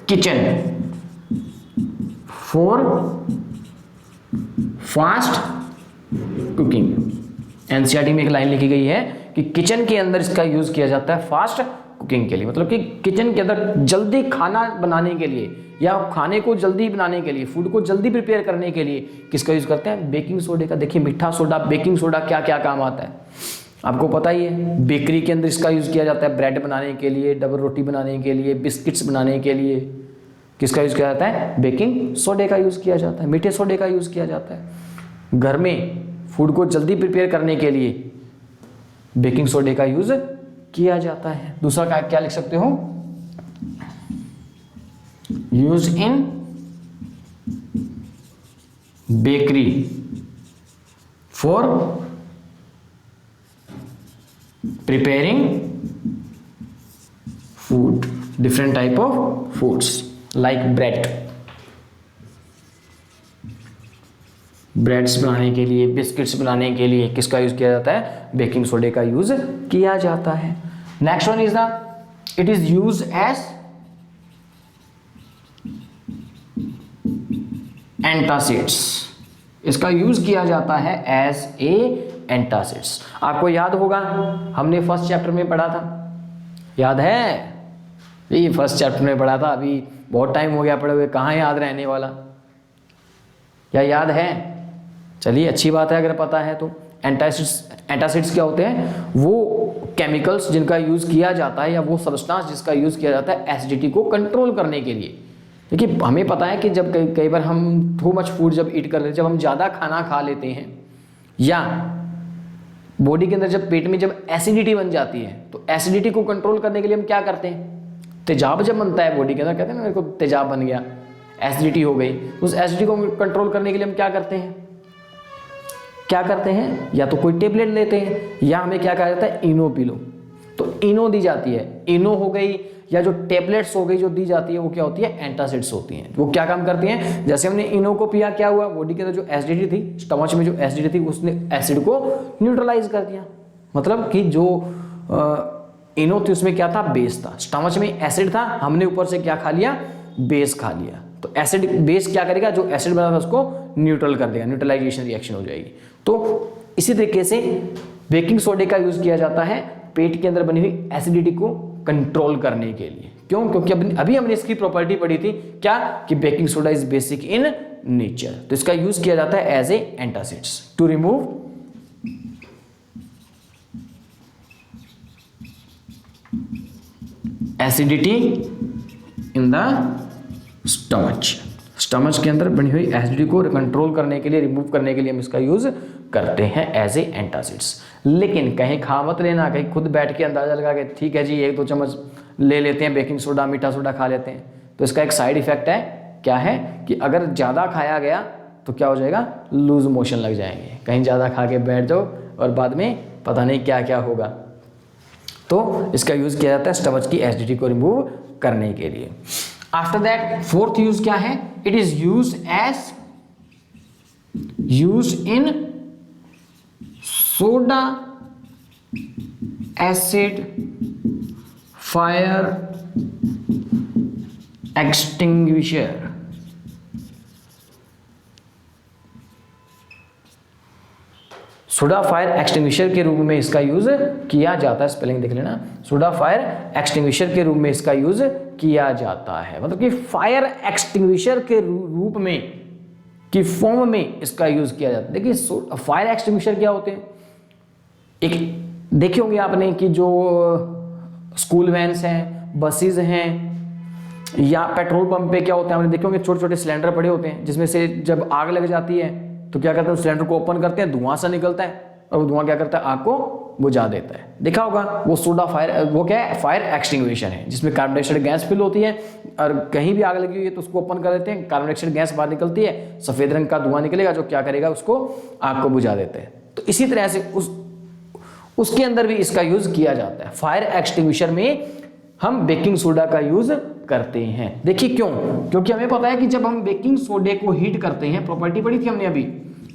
kitchen for fast cooking. NCERT में एक लाइन लिखी गई है कि किचन के अंदर इसका यूज किया जाता है फास्ट कुकिंग के लिए, मतलब कि किचन के अंदर जल्दी खाना बनाने के लिए या खाने को जल्दी बनाने के लिए, फूड को जल्दी प्रिपेयर करने के लिए किसका यूज करते हैं, बेकिंग सोडे का। देखिए मीठा सोडा, बेकिंग सोडा क्या क्या काम आता है आपको पता ही है। बेकरी के अंदर इसका यूज किया जाता है, ब्रेड बनाने के लिए, डबल रोटी बनाने के लिए, बिस्किट्स बनाने के लिए किसका यूज किया जाता है, बेकिंग सोडे का यूज किया जाता है, मीठे सोडे का यूज किया जाता है। घर में फूड को जल्दी प्रिपेयर करने के लिए बेकिंग सोडे का यूज किया जाता है। दूसरा क्या लिख सकते हो, use in bakery for preparing food, different type of foods like breads बनाने के लिए, बिस्किट्स बनाने के लिए किसका यूज किया जाता है, बेकिंग सोडे का यूज किया जाता है। Next one is it is use as antacids. इसका यूज किया जाता है एज ए एंटासिड्स। आपको याद होगा हमने फर्स्ट चैप्टर में पढ़ा था, याद है, ये फर्स्ट चैप्टर में पढ़ा था, अभी बहुत टाइम हो गया पढ़े हुए, कहाँ याद रहने वाला, क्या याद है, चलिए अच्छी बात है अगर पता है तो। एंटासिड्स क्या होते हैं, वो केमिकल्स जिनका यूज किया जाता है या वो सब्सटेंस जिसका यूज किया जाता है एसिडिटी को कंट्रोल करने के लिए। देखिए हमें पता है कि जब कई बार हम टू मच फूड जब ईट कर लेते हैं, जब हम ज़्यादा खाना खा लेते हैं या बॉडी के अंदर जब पेट में जब एसिडिटी बन जाती है, तो एसिडिटी को कंट्रोल करने के लिए हम क्या करते हैं, तेजाब जब बनता है बॉडी के अंदर, कहते हैं ना मेरे को तेजाब बन गया, एसिडिटी हो गई, उस एसिडिटी को कंट्रोल करने के लिए हम क्या करते हैं, या तो कोई टेबलेट लेते हैं या हमें क्या कहा जाता है, इनो पी लो। तो इनो दी जाती है, इनो हो गई या जो टेबलेट्स हो गई जो दी जाती है वो क्या होती है, एंटासिड्स होती हैं। वो क्या काम करती हैं, जैसे हमने इनो को पिया, क्या हुआ, बॉडी के अंदर जो एसिडिटी थी, स्टमच में जो एसिडिटी थी, उसने एसिड को न्यूट्रलाइज कर दिया। मतलब कि जो इनो थी उसमें क्या था, बेस था, स्टमच में एसिड था, हमने ऊपर से क्या खा लिया, बेस खा लिया। तो एसिड बेस क्या करेगा, जो एसिड बना था उसको न्यूट्रल कर देगा, न्यूट्रलाइजेशन रिएक्शन हो जाएगी। तो इसी तरीके से बेकिंग सोडे का यूज किया जाता है पेट के अंदर बनी हुई एसिडिटी को कंट्रोल करने के लिए। क्यों, क्योंकि अभी हमने इसकी प्रॉपर्टी पढ़ी थी क्या, कि baking soda is basic in nature. तो इसका यूज किया जाता है as a antacids to remove acidity in the stomach के अंदर बनी हुई एसिडिटी को कंट्रोल करने के लिए, रिमूव करने के लिए हम इसका यूज करते हैं एज ए एंटासिड्स। लेकिन कहीं खा मत लेना, कहीं खुद बैठ के अंदाजा लगा के ठीक है जी 1-2 चम्मच ले लेते हैं बेकिंग सोडा, मीठा सोडा खा लेते हैं, तो इसका एक साइड इफेक्ट है, क्या है कि अगर ज़्यादा खाया गया तो क्या हो जाएगा, लूज मोशन लग जाएंगे। कहीं ज़्यादा खा के बैठ जाओ और बाद में पता नहीं क्या क्या होगा। तो इसका यूज़ किया जाता है स्टमच की एसिडिटी को रिमूव करने के लिए। आफ्टर दैट फोर्थ यूज क्या है, it is use in soda acid fire extinguisher. Soda fire extinguisher के रूप में इसका यूज किया जाता है। स्पेलिंग देख लेना, सोडा फायर एक्सटिंग्विशर के रूप में इसका यूज किया जाता है, मतलब कि फायर एक्सटिंग्विशर के रूप में की फॉर्म में इसका यूज किया जाता है। देखिए फायर एक्सटिंग्विशर क्या होते हैं, एक देखे होंगे आपने कि जो स्कूल वैन्स हैं, बसेस हैं, या पेट्रोल पंप पे क्या होता है, आपने देखे होंगे छोटे छोटे सिलेंडर पड़े होते हैं, जिसमें से जब आग लग जाती है तो क्या करते हैं, सिलेंडर को ओपन करते हैं, धुआं सा निकलता है और वो धुआं क्या करता है, आग को बुझा देता है। देखा होगा, वो सोडा फायर, वो क्या है, फायर एक्सटिंग्विशर है, जिसमें कार्बन डाइऑक्साइड गैस फिल होती है और कहीं भी आग लगी हुई है तो उसको ओपन कर देते हैं, कार्बन डाइऑक्साइड गैस बाहर निकलती है, सफेद रंग का धुआं निकलेगा जो क्या करेगा, उसको आग को बुझा देते हैं। तो इसी तरह से उसके अंदर भी इसका यूज किया जाता है। फायर एक्सटिंग्विशर में हम बेकिंग सोडा का यूज करते हैं। देखिए क्यों, क्योंकि हमें पता है कि जब हम बेकिंग सोडे को हीट करते हैं, प्रॉपर्टी पढ़ी थी हमने अभी,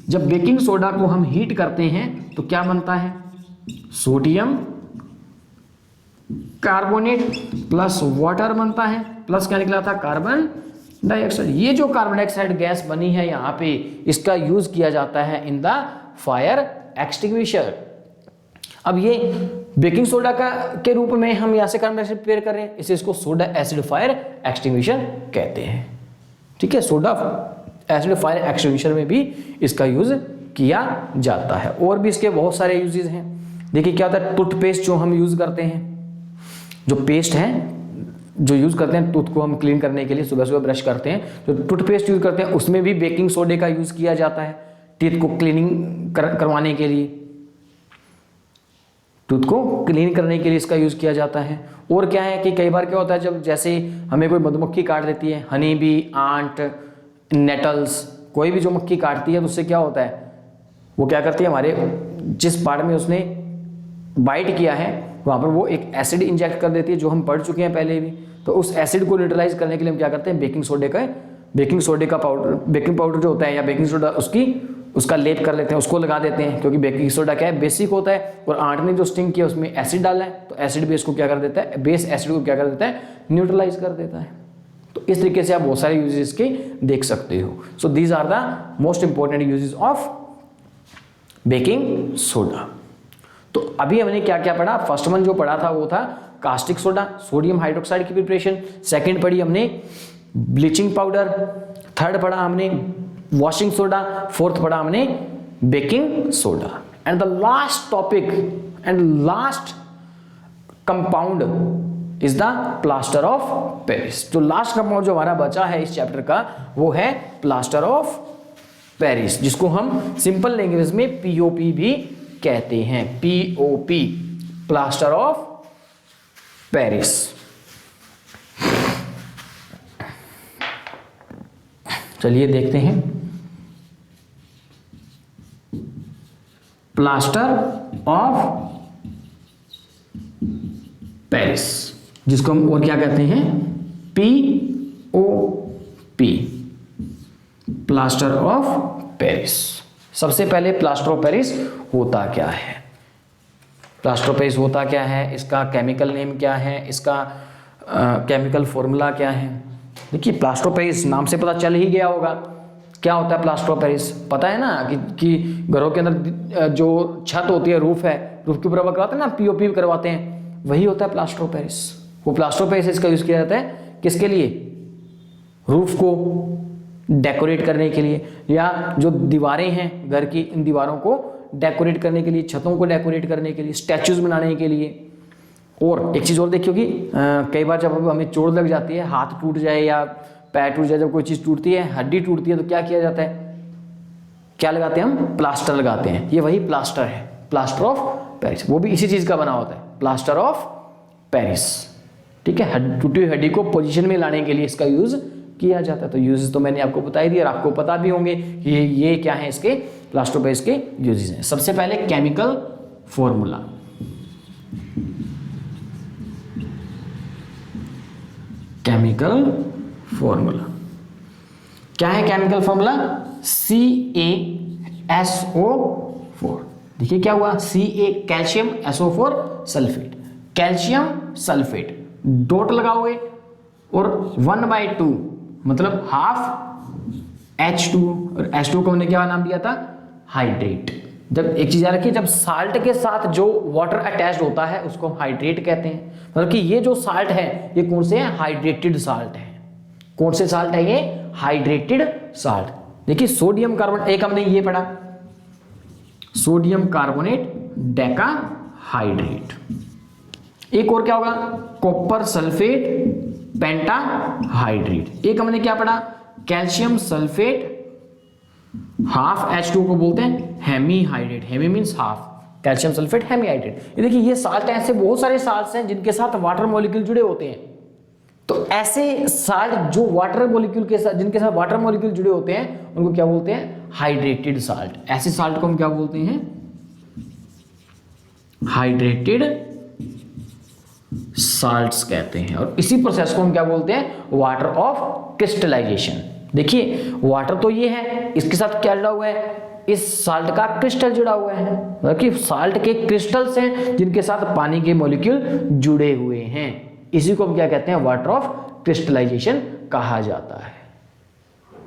जब बेकिंग सोडा को हम हीट करते हैं तो क्या बनता है, सोडियम कार्बोनेट प्लस वाटर बनता है, प्लस क्या निकला था, कार्बन डाइऑक्साइड। ये जो कार्बन डाइऑक्साइड गैस बनी है यहां पे, इसका यूज किया जाता है इन द फायर एक्सटिंग्विशर। अब ये बेकिंग सोडा का के रूप में हम यहां से कार्बन डाइऑक्साइड प्रिपेयर कर रहे हैं, इसे इसको सोडा एसिड फायर एक्सटिंग्विशर कहते हैं। ठीक है, सोडा एसिड फायर एक्सटिंग्विशर में भी इसका यूज किया जाता है। और भी इसके बहुत सारे यूजेस हैं। देखिए क्या होता है, टूथपेस्ट जो हम यूज करते हैं, जो पेस्ट है जो यूज करते हैं टूथ को हम क्लीन करने के लिए, सुबह सुबह ब्रश करते हैं, जो टूथपेस्ट यूज करते हैं उसमें भी बेकिंग सोडे का यूज किया जाता है टीथ को क्लीनिंग करवाने के लिए, टूथ को क्लीन करने के लिए इसका यूज किया जाता है। और क्या है कि कई बार क्या होता है, जब जैसे हमें कोई मधुमक्खी काट देती है, हनी बी, आंट, नेटल्स, कोई भी जो मक्खी काटती है तो उससे क्या होता है, वो क्या करती है, हमारे जिस पार्ट में उसने बाइट किया है वहां पर वो एक एसिड इंजेक्ट कर देती है, जो हम पढ़ चुके हैं पहले भी। तो उस एसिड को न्यूट्रलाइज करने के लिए हम क्या करते हैं, बेकिंग सोडे का पाउडर, बेकिंग पाउडर जो होता है या बेकिंग सोडा, उसका लेप कर लेते हैं, उसको लगा देते हैं, क्योंकि बेकिंग सोडा क्या है, बेसिक होता है, और आंट ने जो स्टिंग किया उसमें एसिड डाला है, तो एसिड बेस को क्या कर देता है, बेस एसिड को क्या कर देता है, न्यूट्रलाइज कर देता है। तो इस तरीके से आप बहुत सारे यूजेस के देख सकते हो। So these are the most important uses of baking soda. तो अभी हमने क्या क्या पढ़ा, फर्स्ट वन जो पढ़ा था वो था कास्टिक सोडा, सोडियम हाइड्रोक्साइड की प्रिपरेशन। सेकंड पढ़ी हमने ब्लीचिंग पाउडर। थर्ड पढ़ा हमने वॉशिंग सोडा। फोर्थ पढ़ा हमने baking soda. And the last topic and last compound is the plaster of Paris. जो लास्ट कंपाउंड जो हमारा बचा है इस चैप्टर का वो है प्लास्टर ऑफ पेरिस, जिसको हम सिंपल लैंग्वेज में पीओपी भी कहते हैं। POP, plaster of Paris. चलिए देखते हैं प्लास्टर ऑफ पेरिस, जिसको हम और क्या कहते हैं, पीओपी, प्लास्टर ऑफ पेरिस। सबसे पहले प्लास्टर ऑफ पेरिस होता क्या है, प्लास्टर ऑफ पेरिस होता क्या है, इसका केमिकल नेम क्या है, इसका केमिकल फॉर्मूला क्या है। देखिए प्लास्टर ऑफ पेरिस नाम से पता चल ही गया होगा क्या होता है प्लास्टर ऑफ पेरिस। पता है ना कि घरों के अंदर जो छत होती है, रूफ है, रूफ के ऊपर करवाते हैं ना, पीओपी करवाते हैं, वही होता है प्लास्टर ऑफ पेरिस। वो प्लास्टर ऑफ पेरिस इसका यूज किया जाता है किसके लिए, रूफ को डेकोरेट करने के लिए, या जो दीवारें हैं घर की, इन दीवारों को डेकोरेट करने के लिए, छतों को डेकोरेट करने के लिए, स्टैचूज बनाने के लिए। और एक चीज़ और देखिए कि कई बार जब हमें चोट लग जाती है, हाथ टूट जाए या पैर टूट जाए, जब कोई चीज़ टूटती है, हड्डी टूटती है, तो क्या किया जाता है, क्या लगाते हैं हम, प्लास्टर लगाते हैं। ये वही प्लास्टर है, प्लास्टर ऑफ पेरिस। वो भी इसी चीज़ का बना होता है, प्लास्टर ऑफ पेरिस। ठीक है, टूटी हुई हड्डी को पोजीशन में लाने के लिए इसका यूज किया जाता है। तो यूजेस तो मैंने आपको बता ही दिया और आपको पता भी होंगे कि ये क्या है, इसके प्लास्टर ऑफ पेरिस के यूजेस हैं। सबसे पहले केमिकल फॉर्मूला। केमिकल फॉर्मूला क्या है, केमिकल फॉर्मूला CaSO4। देखिए क्या हुआ, Ca calcium, SO4 sulphate, calcium sulphate, dot लगाओगे और 1/2 मतलब ½ H2, और H2 को हमने क्या नाम दिया था, हाइड्रेट। जब एक चीज याद रखिए, जब साल्ट के साथ जो वाटर अटैच्ड होता है उसको हम हाइड्रेट कहते हैं। मतलब कि ये जो साल्ट है ये कौन से हैं? हाइड्रेटेड साल्ट है। कौन से साल्ट है ये? Hydrated salt. देखिए सोडियम कार्बोनेट, एक हमने ये पढ़ा सोडियम कार्बोनेट डेका हाइड्रेट। एक और क्या होगा? कॉपर सल्फेट पेंटा हाइड्रेट। एक हमने क्या पढ़ा? कैल्शियम सल्फेट हाफ H2 को बोलते हैं hemi hydrate. Hemi means half, calcium sulphate hemi hydrate. ये देखिए ये साल्ट ऐसे बहुत सारे साल्ट हैं जिनके साथ वाटर मॉलिक्यूल जुड़े होते हैं। तो ऐसे साल्ट जो वाटर मॉलिक्यूल के साथ, जिनके साथ वाटर मॉलिक्यूल जुड़े होते हैं उनको क्या बोलते हैं? Hydrated salt. ऐसे साल्ट को हम क्या बोलते हैं? हाइड्रेटेड साल्ट्स कहते हैं। और इसी प्रोसेस को हम क्या बोलते हैं? Water of crystallization. देखिए वाटर तो ये है, इसके साथ क्या जुड़ा हुआ है? इस साल्ट का क्रिस्टल जुड़ा हुआ है। मतलब कि साल्ट के क्रिस्टल्स हैं जिनके साथ पानी के मॉलिक्यूल जुड़े हुए हैं। इसी को हम क्या कहते हैं? वाटर ऑफ क्रिस्टलाइजेशन कहा जाता है।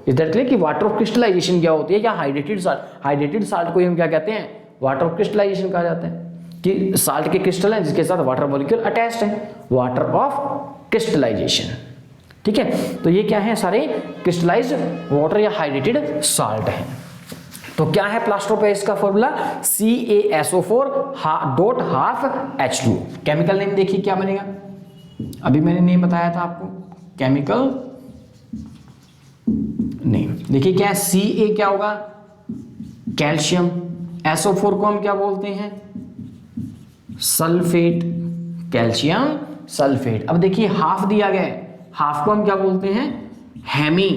इज दैट क्लियर कि वाटर ऑफ क्रिस्टलाइजेशन क्या होती है? या हाइड्रेटेड साल्ट, हाइड्रेटेड साल्ट को हम क्या कहते हैं? वाटर ऑफ क्रिस्टलाइजेशन कहा जाता है कि साल्ट के क्रिस्टल हैं जिसके साथ वाटर मॉलिक्यूल अटैच्ड है। Water of crystallization. ठीक है, तो ये क्या है? सारे क्रिस्टलाइज्ड वाटर या हाइड्रेटेड साल्ट हैं। तो क्या है प्लास्टर ऑफ पेरिस का formula? CaSO4 dot half H2। Chemical name देखिए क्या बनेगा, अभी मैंने नेम बताया था आपको, केमिकल नेम देखिए क्या है? Ca क्या होगा? कैल्शियम। SO4 को हम क्या बोलते हैं? Sulphate, calcium sulphate. अब देखिए हाफ दिया गया है, हाफ को हम क्या बोलते हैं? Hemi.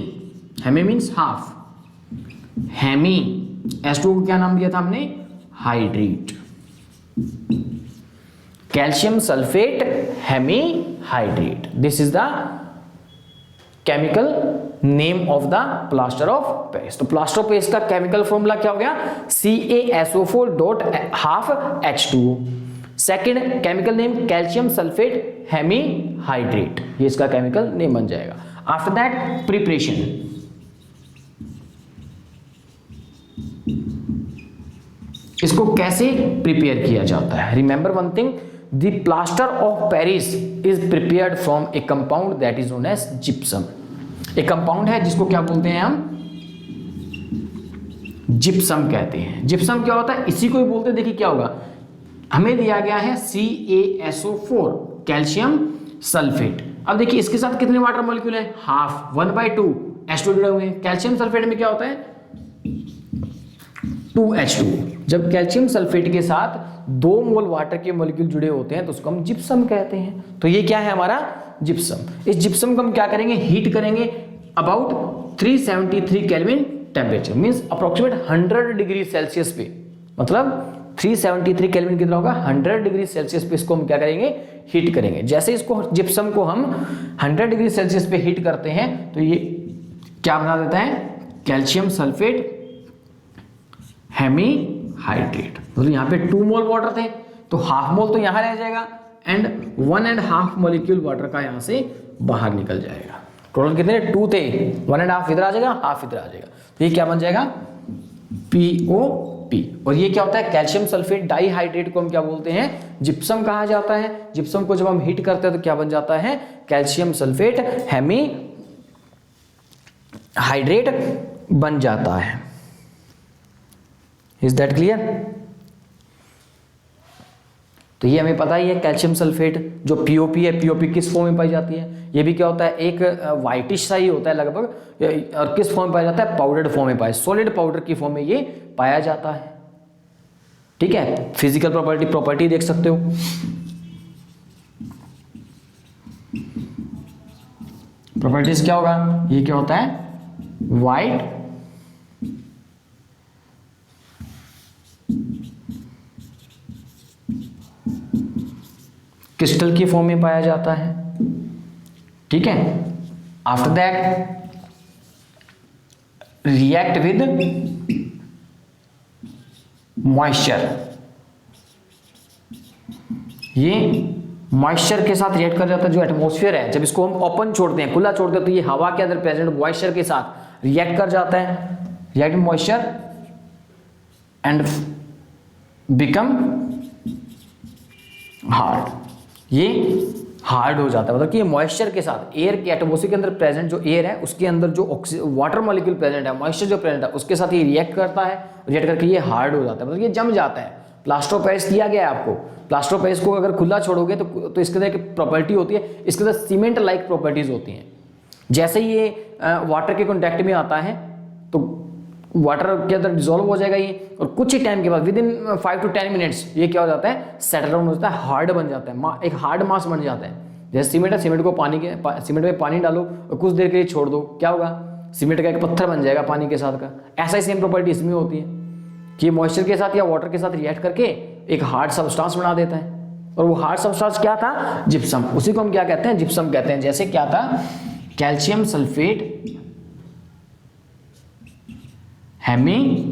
Hemi means half. Hemi H2 को क्या नाम दिया था हमने? Hydrate. Calcium sulphate hemi hydrate, this is the chemical name of the plaster of Paris. तो प्लास्टर ऑफ पेरिस का केमिकल फॉर्मूला क्या हो गया? CaSO4 dot half H2। Second chemical name calcium sulphate hemi hydrate, ये इसका chemical name बन जाएगा। After that preparation. इसको कैसे प्रिपेयर किया जाता है? Remember one thing, the plaster of Paris is prepared from a compound that is known as gypsum. एक कंपाउंड है जिसको क्या बोलते हैं हम? जिप्सम कहते हैं। जिप्सम क्या होता है? इसी को ही बोलते हैं। देखिए क्या होगा, हमें दिया गया है CaSO4 कैल्शियम सल्फेट। अब देखिए इसके साथ कितने वाटर मॉलिक्यूल है? हाफ, 1/2 H2 जुड़े हुए हैं। कैल्शियम सल्फेट में क्या होता है? 2H2। जब कैल्शियम सल्फेट के साथ 2 मोल वाटर के मॉलिक्यूल जुड़े होते हैं तो उसको हम जिप्सम कहते हैं। तो ये क्या है हमारा? जिप्सम। इस जिप्सम को हम क्या करेंगे? हीट करेंगे about 373 kelvin temperature, means approximate 100 degree Celsius पे। मतलब 373 केल्विन कितना होगा? 100 डिग्री सेल्सियस पे इसको हम क्या करेंगे? हीट करेंगे। जैसे इसको जिप्सम को हम 100 डिग्री सेल्सियस पे हीट करते हैं तो ये क्या बना देता है? Calcium sulphate hemi hydrate. तो यहाँ पे 2 मोल वाटर थे तो हाफ मोल तो यहाँ रह जाएगा एंड 1.5 मॉलिक्यूल वाटर का यहाँ से बाहर निकल जाएगा। टोटल कितने? 2 थे, 1.5 इधर आ जाएगा, हाफ इधर आ जाएगा। तो ये क्या बन जाएगा? POP। और ये क्या होता है? कैल्शियम सल्फेट डाइहाइड्रेट को हम क्या बोलते हैं? जिप्सम कहा जाता है। जिप्सम को जब हम हीट करते हैं तो क्या बन जाता है? कैल्शियम सल्फेट हेमी हाइड्रेट बन जाता है। Is that clear? तो ये हमें पता ही है कैल्शियम सल्फेट जो POP है, POP किस फॉर्म में पाई जाती है? ये भी क्या होता है? एक व्हाइटिश सा ही होता है लगभग, और किस फॉर्म में पाया जाता है? पाउडर्ड फॉर्म में पाया, सॉलिड पाउडर की फॉर्म में ये पाया जाता है। ठीक है, फिजिकल प्रॉपर्टी देख सकते हो। प्रॉपर्टीज क्या होगा? ये क्या होता है? व्हाइट क्रिस्टल की फॉर्म में पाया जाता है। ठीक है, after that react with moisture. ये मॉइस्चर के साथ रिएक्ट कर जाता है। जो एटमॉस्फेयर है, जब इसको हम ओपन छोड़ते हैं, खुला छोड़ते हैं, तो ये हवा के अंदर प्रेजेंट मॉइस्चर के साथ रिएक्ट कर जाता है। React with moisture and become hard, ये हार्ड हो जाता है, मतलब कि ये मॉइस्चर के साथ, एयर के एटमॉस्फेयर के अंदर प्रेजेंट जो एयर है उसके अंदर जो वाटर मॉलिक्यूल प्रेजेंट है, मॉइस्चर जो प्रेजेंट है उसके साथ ये रिएक्ट करता है, रिएक्ट करके ये हार्ड हो जाता है, मतलब ये जम जाता है। प्लास्टर ऑफ पेरिस दिया गया है आपको, प्लास्टर ऑफ पेरिस को अगर खुला छोड़ोगे तो इसके अंदर एक प्रॉपर्टी होती है, इसके अंदर सीमेंट लाइक प्रॉपर्टीज होती हैं। जैसे ही ये वाटर के कॉन्टैक्ट में आता है तो वाटर के अंदर डिजोल्व हो जाएगा ये, और कुछ ही टाइम के बाद विद इन 5 to 10 मिनट्स ये क्या हो जाता है, सेटल डाउन हो जाता है, हार्ड बन जाता है, एक हार्ड मास बन जाता है। जैसे सीमेंट है, सीमेंट को सीमेंट में पानी डालो और कुछ देर के लिए छोड़ दो, क्या होगा, सीमेंट का एक पत्थर बन जाएगा पानी के साथ का। ऐसा ही सेम प्रॉपर्टी इसमें होती है कि मॉइस्चर के साथ या वाटर के साथ रिएक्ट करके एक हार्ड सब्सटेंस बना देता है, और वो हार्ड सब्सटेंस क्या था, जिप्सम, उसी को हम क्या कहते हैं, जिप्सम कहते हैं। जैसे क्या था, कैल्शियम सल्फेट हेमीहाइड्रेट,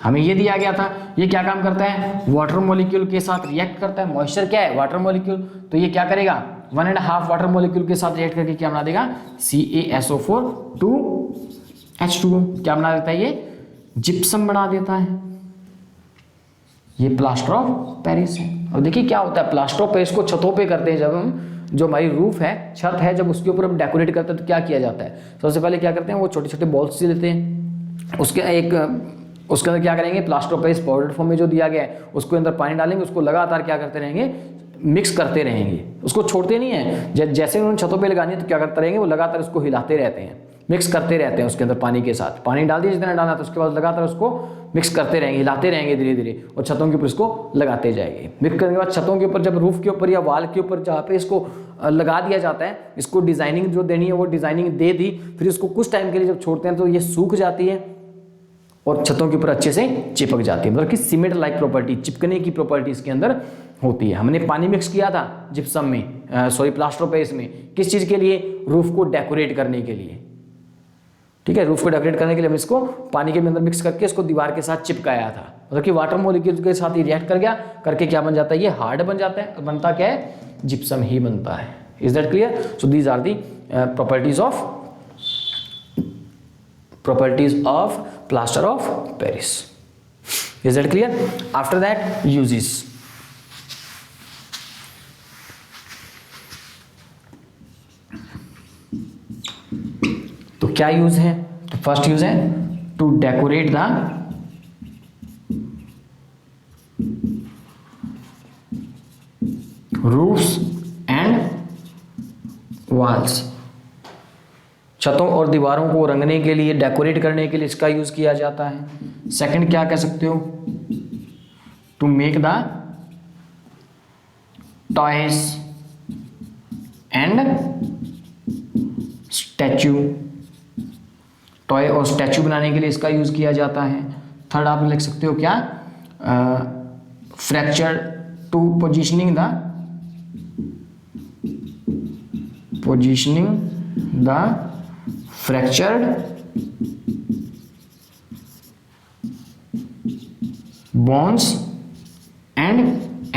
हमें ये दिया गया था। ये क्या काम करता है, वाटर मॉलिक्यूल के साथ रिएक्ट करता है। मॉइस्चर क्या है, वाटर मॉलिक्यूल, तो ये क्या करेगा, 1.5 वाटर मॉलिक्यूल के साथ रिएक्ट करके क्या बना देगा, CaSO4 2H2O, क्या बना देता है, ये जिप्सम बना देता है। ये प्लास्टर ऑफ पेरिस है। और देखिए क्या होता है, प्लास्टर ऑफ पेरिस को छतों पे करते हैं, जब हम, जो हमारी रूफ है, छत है, जब उसके ऊपर हम डेकोरेट करते हैं तो क्या किया जाता है, सबसे पहले क्या करते हैं, वो छोटे छोटे बॉल्स लेते हैं, उसके अंदर क्या करेंगे, plaster of Paris powder form में जो दिया गया है उसके अंदर पानी डालेंगे, उसको लगातार क्या करते रहेंगे, मिक्स करते रहेंगे, उसको छोड़ते नहीं है। जैसे उन्होंने छतों पे लगानी है तो क्या करते रहेंगे, वो लगातार उसको हिलाते रहते हैं, मिक्स करते रहते हैं उसके अंदर पानी के साथ। पानी डाल दिया जितना डालना, तो उसके बाद लगातार उसको मिक्स करते रहेंगे, हिलाते रहेंगे धीरे धीरे, और छतों के ऊपर इसको लगाते जाएंगे। मिक्स करने के बाद छतों के ऊपर, जब रूफ के ऊपर या वाल के ऊपर जहाँ पे इसको लगा दिया जाता है, इसको डिजाइनिंग जो देनी है वो डिजाइनिंग दे दी, फिर इसको कुछ टाइम के लिए जब छोड़ते हैं तो ये सूख जाती है और छतों के ऊपर अच्छे से चिपक जाती है, मतलब कि सीमेंट लाइक प्रॉपर्टी, चिपकने की प्रॉपर्टी इसके अंदर होती है। हमने पानी मिक्स किया था जिप्सम में, प्लास्टर ऑफ पेरिस में, किस चीज़ के लिए, रूफ को डेकोरेट करने के लिए, ठीक है, रूफ को डेकोरेट करने के लिए हम इसको पानी के अंदर मिक्स करके इसको दीवार के साथ चिपकाया था, मतलब कि वाटर मॉलिक्यूल के साथ ही रिएक्ट कर गया, करके क्या बन जाता है, ये हार्ड बन जाता है, और बनता क्या है, जिप्सम ही बनता है। Is that clear? So these are the properties of plaster of Paris. Is that clear? After that, uses. तो क्या यूज है, तो फर्स्ट यूज है to decorate the roofs and walls, छतों और दीवारों को रंगने के लिए, डेकोरेट करने के लिए इसका यूज किया जाता है। सेकंड क्या कह सकते हो, to make the toys and statue, toy और स्टैचू बनाने के लिए इसका यूज किया जाता है। थर्ड आप लिख सकते हो क्या, fracture, to positioning the fractured bones and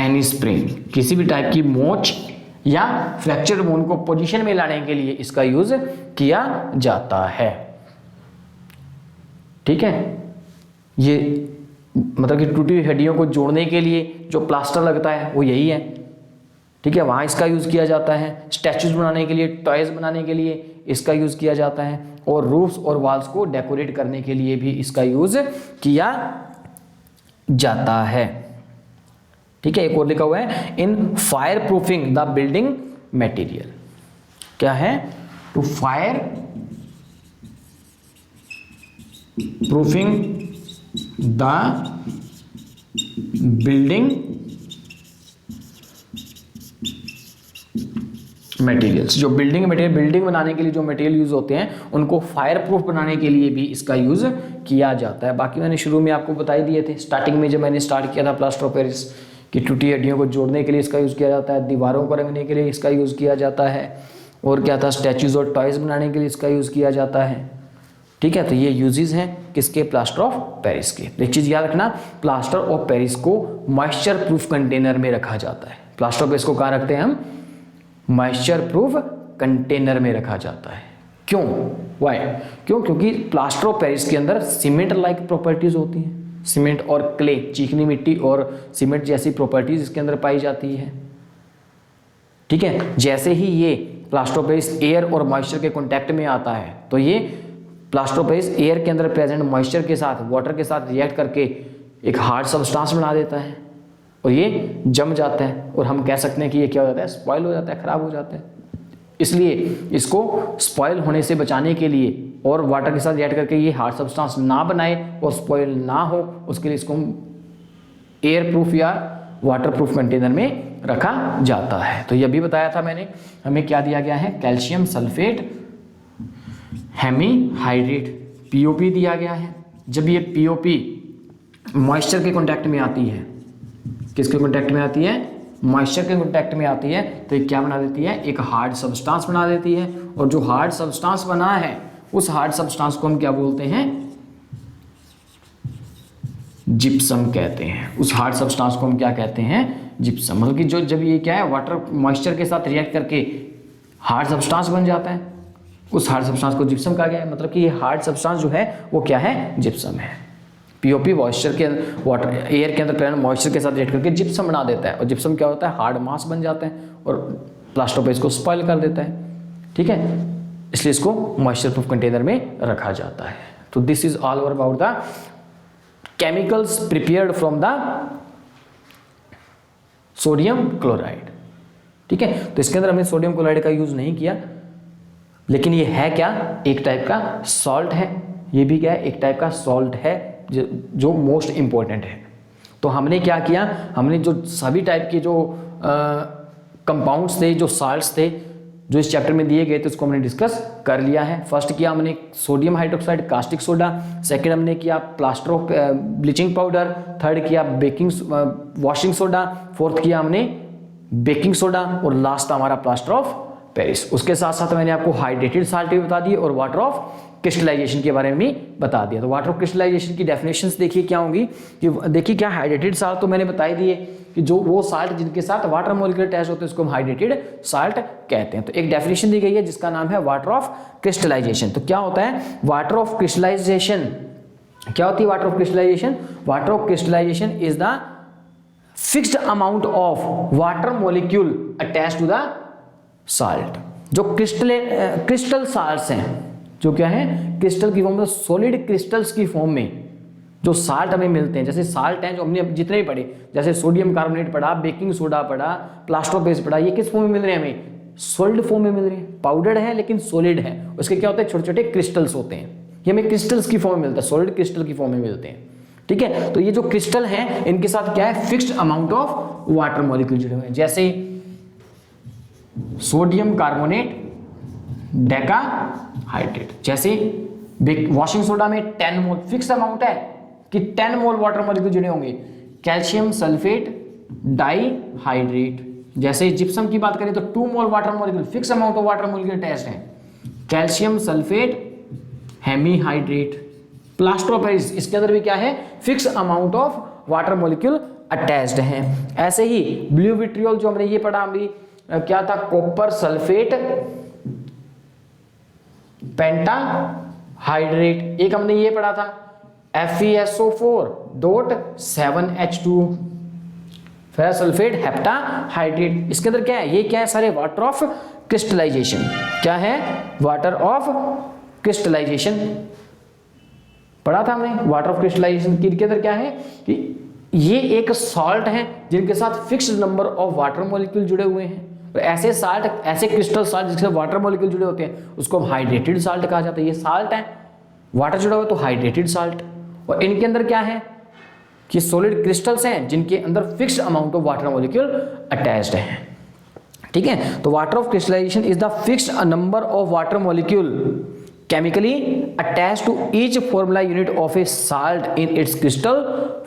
any spring, किसी भी टाइप की मोच या फ्रैक्चर्ड बोन को पोजीशन में लाने के लिए इसका यूज किया जाता है। ठीक है, ये मतलब कि टूटी हुई हड्डियों को जोड़ने के लिए जो प्लास्टर लगता है वो यही है। ठीक है, वहाँ इसका यूज़ किया जाता है। स्टैचूज बनाने के लिए, टॉयज बनाने के लिए इसका यूज़ किया जाता है, और रूफ्स और वॉल्स को डेकोरेट करने के लिए भी इसका यूज़ किया जाता है। ठीक है, एक और लिखा हुआ है, in fire proofing the building material. क्या है, to fire proofing the building materials, जो बिल्डिंग मटेरियल, बिल्डिंग बनाने के लिए जो मटेरियल यूज होते हैं उनको फायर प्रूफ बनाने के लिए भी इसका यूज किया जाता है। बाकी मैंने शुरू में आपको बता ही दिए थे, स्टार्टिंग में जब मैंने स्टार्ट किया था प्लास्टर ऑफ पेरिस की टूटी हड्डियों को जोड़ने के लिए इसका यूज किया जाता है, दीवारों को रंगने के लिए इसका यूज किया जाता है, और क्या था, स्टैचूज और टॉयज बनाने के लिए इसका यूज किया जाता है। ठीक है, तो ये यूजेस हैं किसके, प्लास्टर ऑफ पेरिस के। एक चीज याद रखना, प्लास्टर ऑफ पेरिस को मॉइस्चर प्रूफ कंटेनर में रखा जाता है। प्लास्टर ऑफ पेरिस को कहाँ रखते हैं हम, मॉइस्चर प्रूफ कंटेनर में रखा जाता है। क्यों, वाई, क्यों, क्योंकि प्लास्टर ऑफ पेरिस के अंदर सीमेंट लाइक प्रॉपर्टीज होती हैं। सीमेंट और क्ले, चिकनी मिट्टी और सीमेंट जैसी प्रॉपर्टीज इसके अंदर पाई जाती है। ठीक है, जैसे ही ये प्लास्टर ऑफ पेरिस एयर और मॉइस्चर के कांटेक्ट में आता है तो ये प्लास्टर ऑफ पेरिस एयर के अंदर प्रेजेंट मॉइस्चर के साथ, वाटर के साथ रिएक्ट करके एक हार्ड सब्सटेंस बना देता है और ये जम जाता है और हम कह सकते हैं कि ये क्या हो जाता है, स्पॉइल हो जाता है, खराब हो जाता है। इसलिए इसको स्पॉइल होने से बचाने के लिए और वाटर के साथ रिएक्ट करके ये हार्ड सब्सटेंस ना बनाए और स्पॉइल ना हो, उसके लिए इसको एयर प्रूफ या वाटर प्रूफ कंटेनर में रखा जाता है। तो ये भी बताया था मैंने, हमें क्या दिया गया है, कैल्शियम सल्फेट हेमीहाइड्रेट, पीओपी दिया गया है। जब ये पीओपी मॉइस्चर के कांटेक्ट में आती है, किसके कांटेक्ट में आती है, मॉइस्चर के कांटेक्ट में आती है, तो ये क्या बना देती है, एक हार्ड सब्सटेंस बना देती है। और जो हार्ड सब्सटेंस बना है उस हार्ड सब्सटेंस को हम क्या बोलते हैं, जिप्सम कहते हैं। उस हार्ड सब्सटेंस को हम क्या कहते हैं, जिप्सम। मतलब कि जो जब ये क्या है, वाटर मॉइस्चर के साथ रिएक्ट करके हार्ड सब्सटेंस बन जाता है, उस हार्ड सब्सटेंस को जिप्सम कहा गया है। मतलब कि ये हार्ड सब्सटेंस जो है वो क्या है, जिप्सम है। पीओपी मॉइस्चर के वाटर एयर के अंदर प्रेजेंट मॉइस्चर के साथ रिएक्ट करके जिप्सम बना देता है और जिप्सम क्या होता है, हार्ड मास बन जाता है और प्लास्टर ऑफ पेरिस को स्पॉइल कर देता है। ठीक है, इसलिए इसको मॉइस्चर प्रूफ कंटेनर में रखा जाता है। तो this is all over about the chemicals prepared from the sodium chloride. ठीक है, तो इसके अंदर हमने सोडियम क्लोराइड का यूज नहीं किया, लेकिन ये है क्या, एक टाइप का सॉल्ट है। ये भी क्या है, एक टाइप का सॉल्ट है जो मोस्ट इंपॉर्टेंट है। तो हमने क्या किया, हमने जो सभी टाइप के जो कंपाउंड्स थे, जो साल्ट्स थे, जो इस चैप्टर में दिए गए थे, उसको हमने डिस्कस कर लिया है। फर्स्ट किया हमने sodium hydroxide, caustic soda. Second हमने किया plaster of bleaching powder. Third किया बेकिंग वॉशिंग सोडा। फोर्थ किया हमने बेकिंग सोडा और लास्ट हमारा प्लास्टर ऑफ पेरिस। उसके साथ साथ मैंने आपको हाइड्रेटेड साल्ट भी बता दी और वाटर ऑफ क्रिस्टलाइजेशन के बारे में भी बता दिया। तो वाटर ऑफ क्रिस्टलाइजेशन की डेफिनेशंस देखिए क्या होंगी, कि देखिए क्या, हाइड्रेटेड साल्ट तो मैंने बता ही दिए कि जो वो साल्ट जिनके साथ वाटर मॉलिक्यूलर अटैच होते हैं उसको हम हाइड्रेटेड साल्ट कहते हैं। तो एक डेफिनेशन दी गई है जिसका नाम है वाटर ऑफ क्रिस्टलाइजेशन। तो क्या होता है वाटर ऑफ क्रिस्टलाइजेशन, क्या होती है water of crystallization? Water of crystallization is the fixed amount of water molecule attach to the salt. जो क्रिस्टल साल्ट्स हैं, जो क्या है, क्रिस्टल की फॉर्म में, सॉलिड क्रिस्टल्स की फॉर्म में जो साल्ट हमें मिलते हैं, जैसे साल्ट हैं जो हमने जितने भी पढ़े, जैसे सोडियम कार्बोनेट पढ़ा, बेकिंग सोडा पढ़ा, प्लास्टर ऑफ पेरिस पढ़ा, ये किस फॉर्म में मिल रहे हैं हमें, सॉलिड फॉर्म में मिल रहे हैं। पाउडर है लेकिन सॉलिड है, उसके क्या होते हैं, छोटे छोटे क्रिस्टल्स होते हैं। ये हमें क्रिस्टल्स की फॉर्म में मिलता है, सॉलिड क्रिस्टल की फॉर्म में मिलते हैं। ठीक है, तो ये जो क्रिस्टल हैं इनके साथ क्या है, fixed amount of water molecule जुड़े हुए हैं। जैसे सोडियम कार्बोनेट डेका हाइड्रेट, जैसे वॉशिंग सोडा में 10 मोल फिक्स अमाउंट है कि 10 मोल वाटर मॉलिक्यूल जुड़े होंगे। कैल्शियम सल्फेट डाई हाइड्रेट, जैसे जिप्सम की बात करें तो 2 mole water molecule, fix amount of water molecule attached है। Calcium sulphate hemihydrate, plaster of Paris, इसके अंदर भी क्या है, फिक्स amount of water molecule attached है। ऐसे ही ब्लू विट्रियोल जो हमने ये पढ़ा अभी, क्या था, कॉपर सल्फेट पेंटा हाइड्रेट। एक हमने ये पढ़ा था FeSO4.7H2 ferrous sulphate hepta hydrate. इसके अंदर क्या है, ये क्या है, सारे वाटर ऑफ क्रिस्टलाइजेशन। क्या है, वाटर ऑफ क्रिस्टलाइजेशन पढ़ा था हमने। वाटर ऑफ क्रिस्टलाइजेशन के अंदर क्या है कि ये एक सॉल्ट है जिनके साथ fixed number of water molecule जुड़े हुए हैं। तो ऐसे साल्ट, ऐसे क्रिस्टल साल्ट जिसके साथ वाटर मॉलिक्यूल जुड़े होते हैं उसको हम हाइड्रेटेड साल्ट कहा जाता है। ये साल्ट है, वाटर जुड़ा हुआ तो हाइड्रेटेड साल्ट। और इनके अंदर क्या है कि सॉलिड क्रिस्टल्स हैं जिनके अंदर fixed amount of water molecule attached है। ठीक है, तो water of crystallization is the fixed number of water molecule chemically attached to each formula unit of a salt in its crystal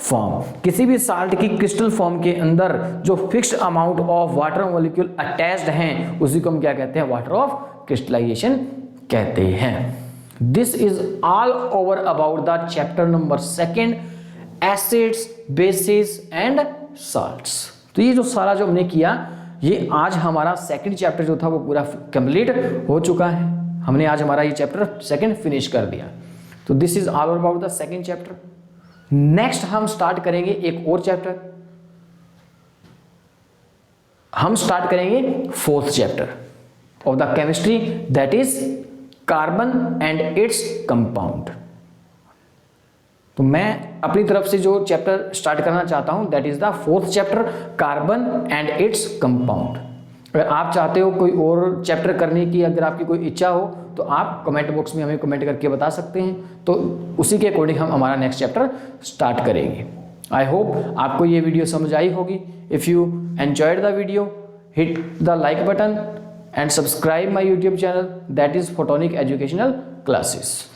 form। किसी भी salt की क्रिस्टल फॉर्म के अंदर जो fixed amount of water molecule attached हैं उसी को हम क्या कहते हैं, वाटर ऑफ क्रिस्टलाइजेशन कहते हैं। This is all over about the chapter number 2 acids bases and salts. तो ये जो सारा जो हमने किया, ये आज हमारा 2nd चैप्टर जो था वो पूरा कंप्लीट हो चुका है। हमने आज हमारा ये चैप्टर 2 फिनिश कर दिया। तो this is all about the 2nd chapter. Next हम स्टार्ट करेंगे एक और चैप्टर, हम स्टार्ट करेंगे 4th chapter of the chemistry, that is carbon and its compound. तो मैं अपनी तरफ से जो चैप्टर स्टार्ट करना चाहता हूं that is the 4th chapter, carbon and its compound. अगर आप चाहते हो कोई और चैप्टर करने की, अगर आपकी कोई इच्छा हो तो आप कमेंट बॉक्स में हमें कमेंट करके बता सकते हैं, तो उसी के अकॉर्डिंग हम हमारा नेक्स्ट चैप्टर स्टार्ट करेंगे। आई होप आपको ये वीडियो समझ आई होगी। If you enjoyed the video, hit the like button and subscribe my YouTube channel, that is photonic educational classes.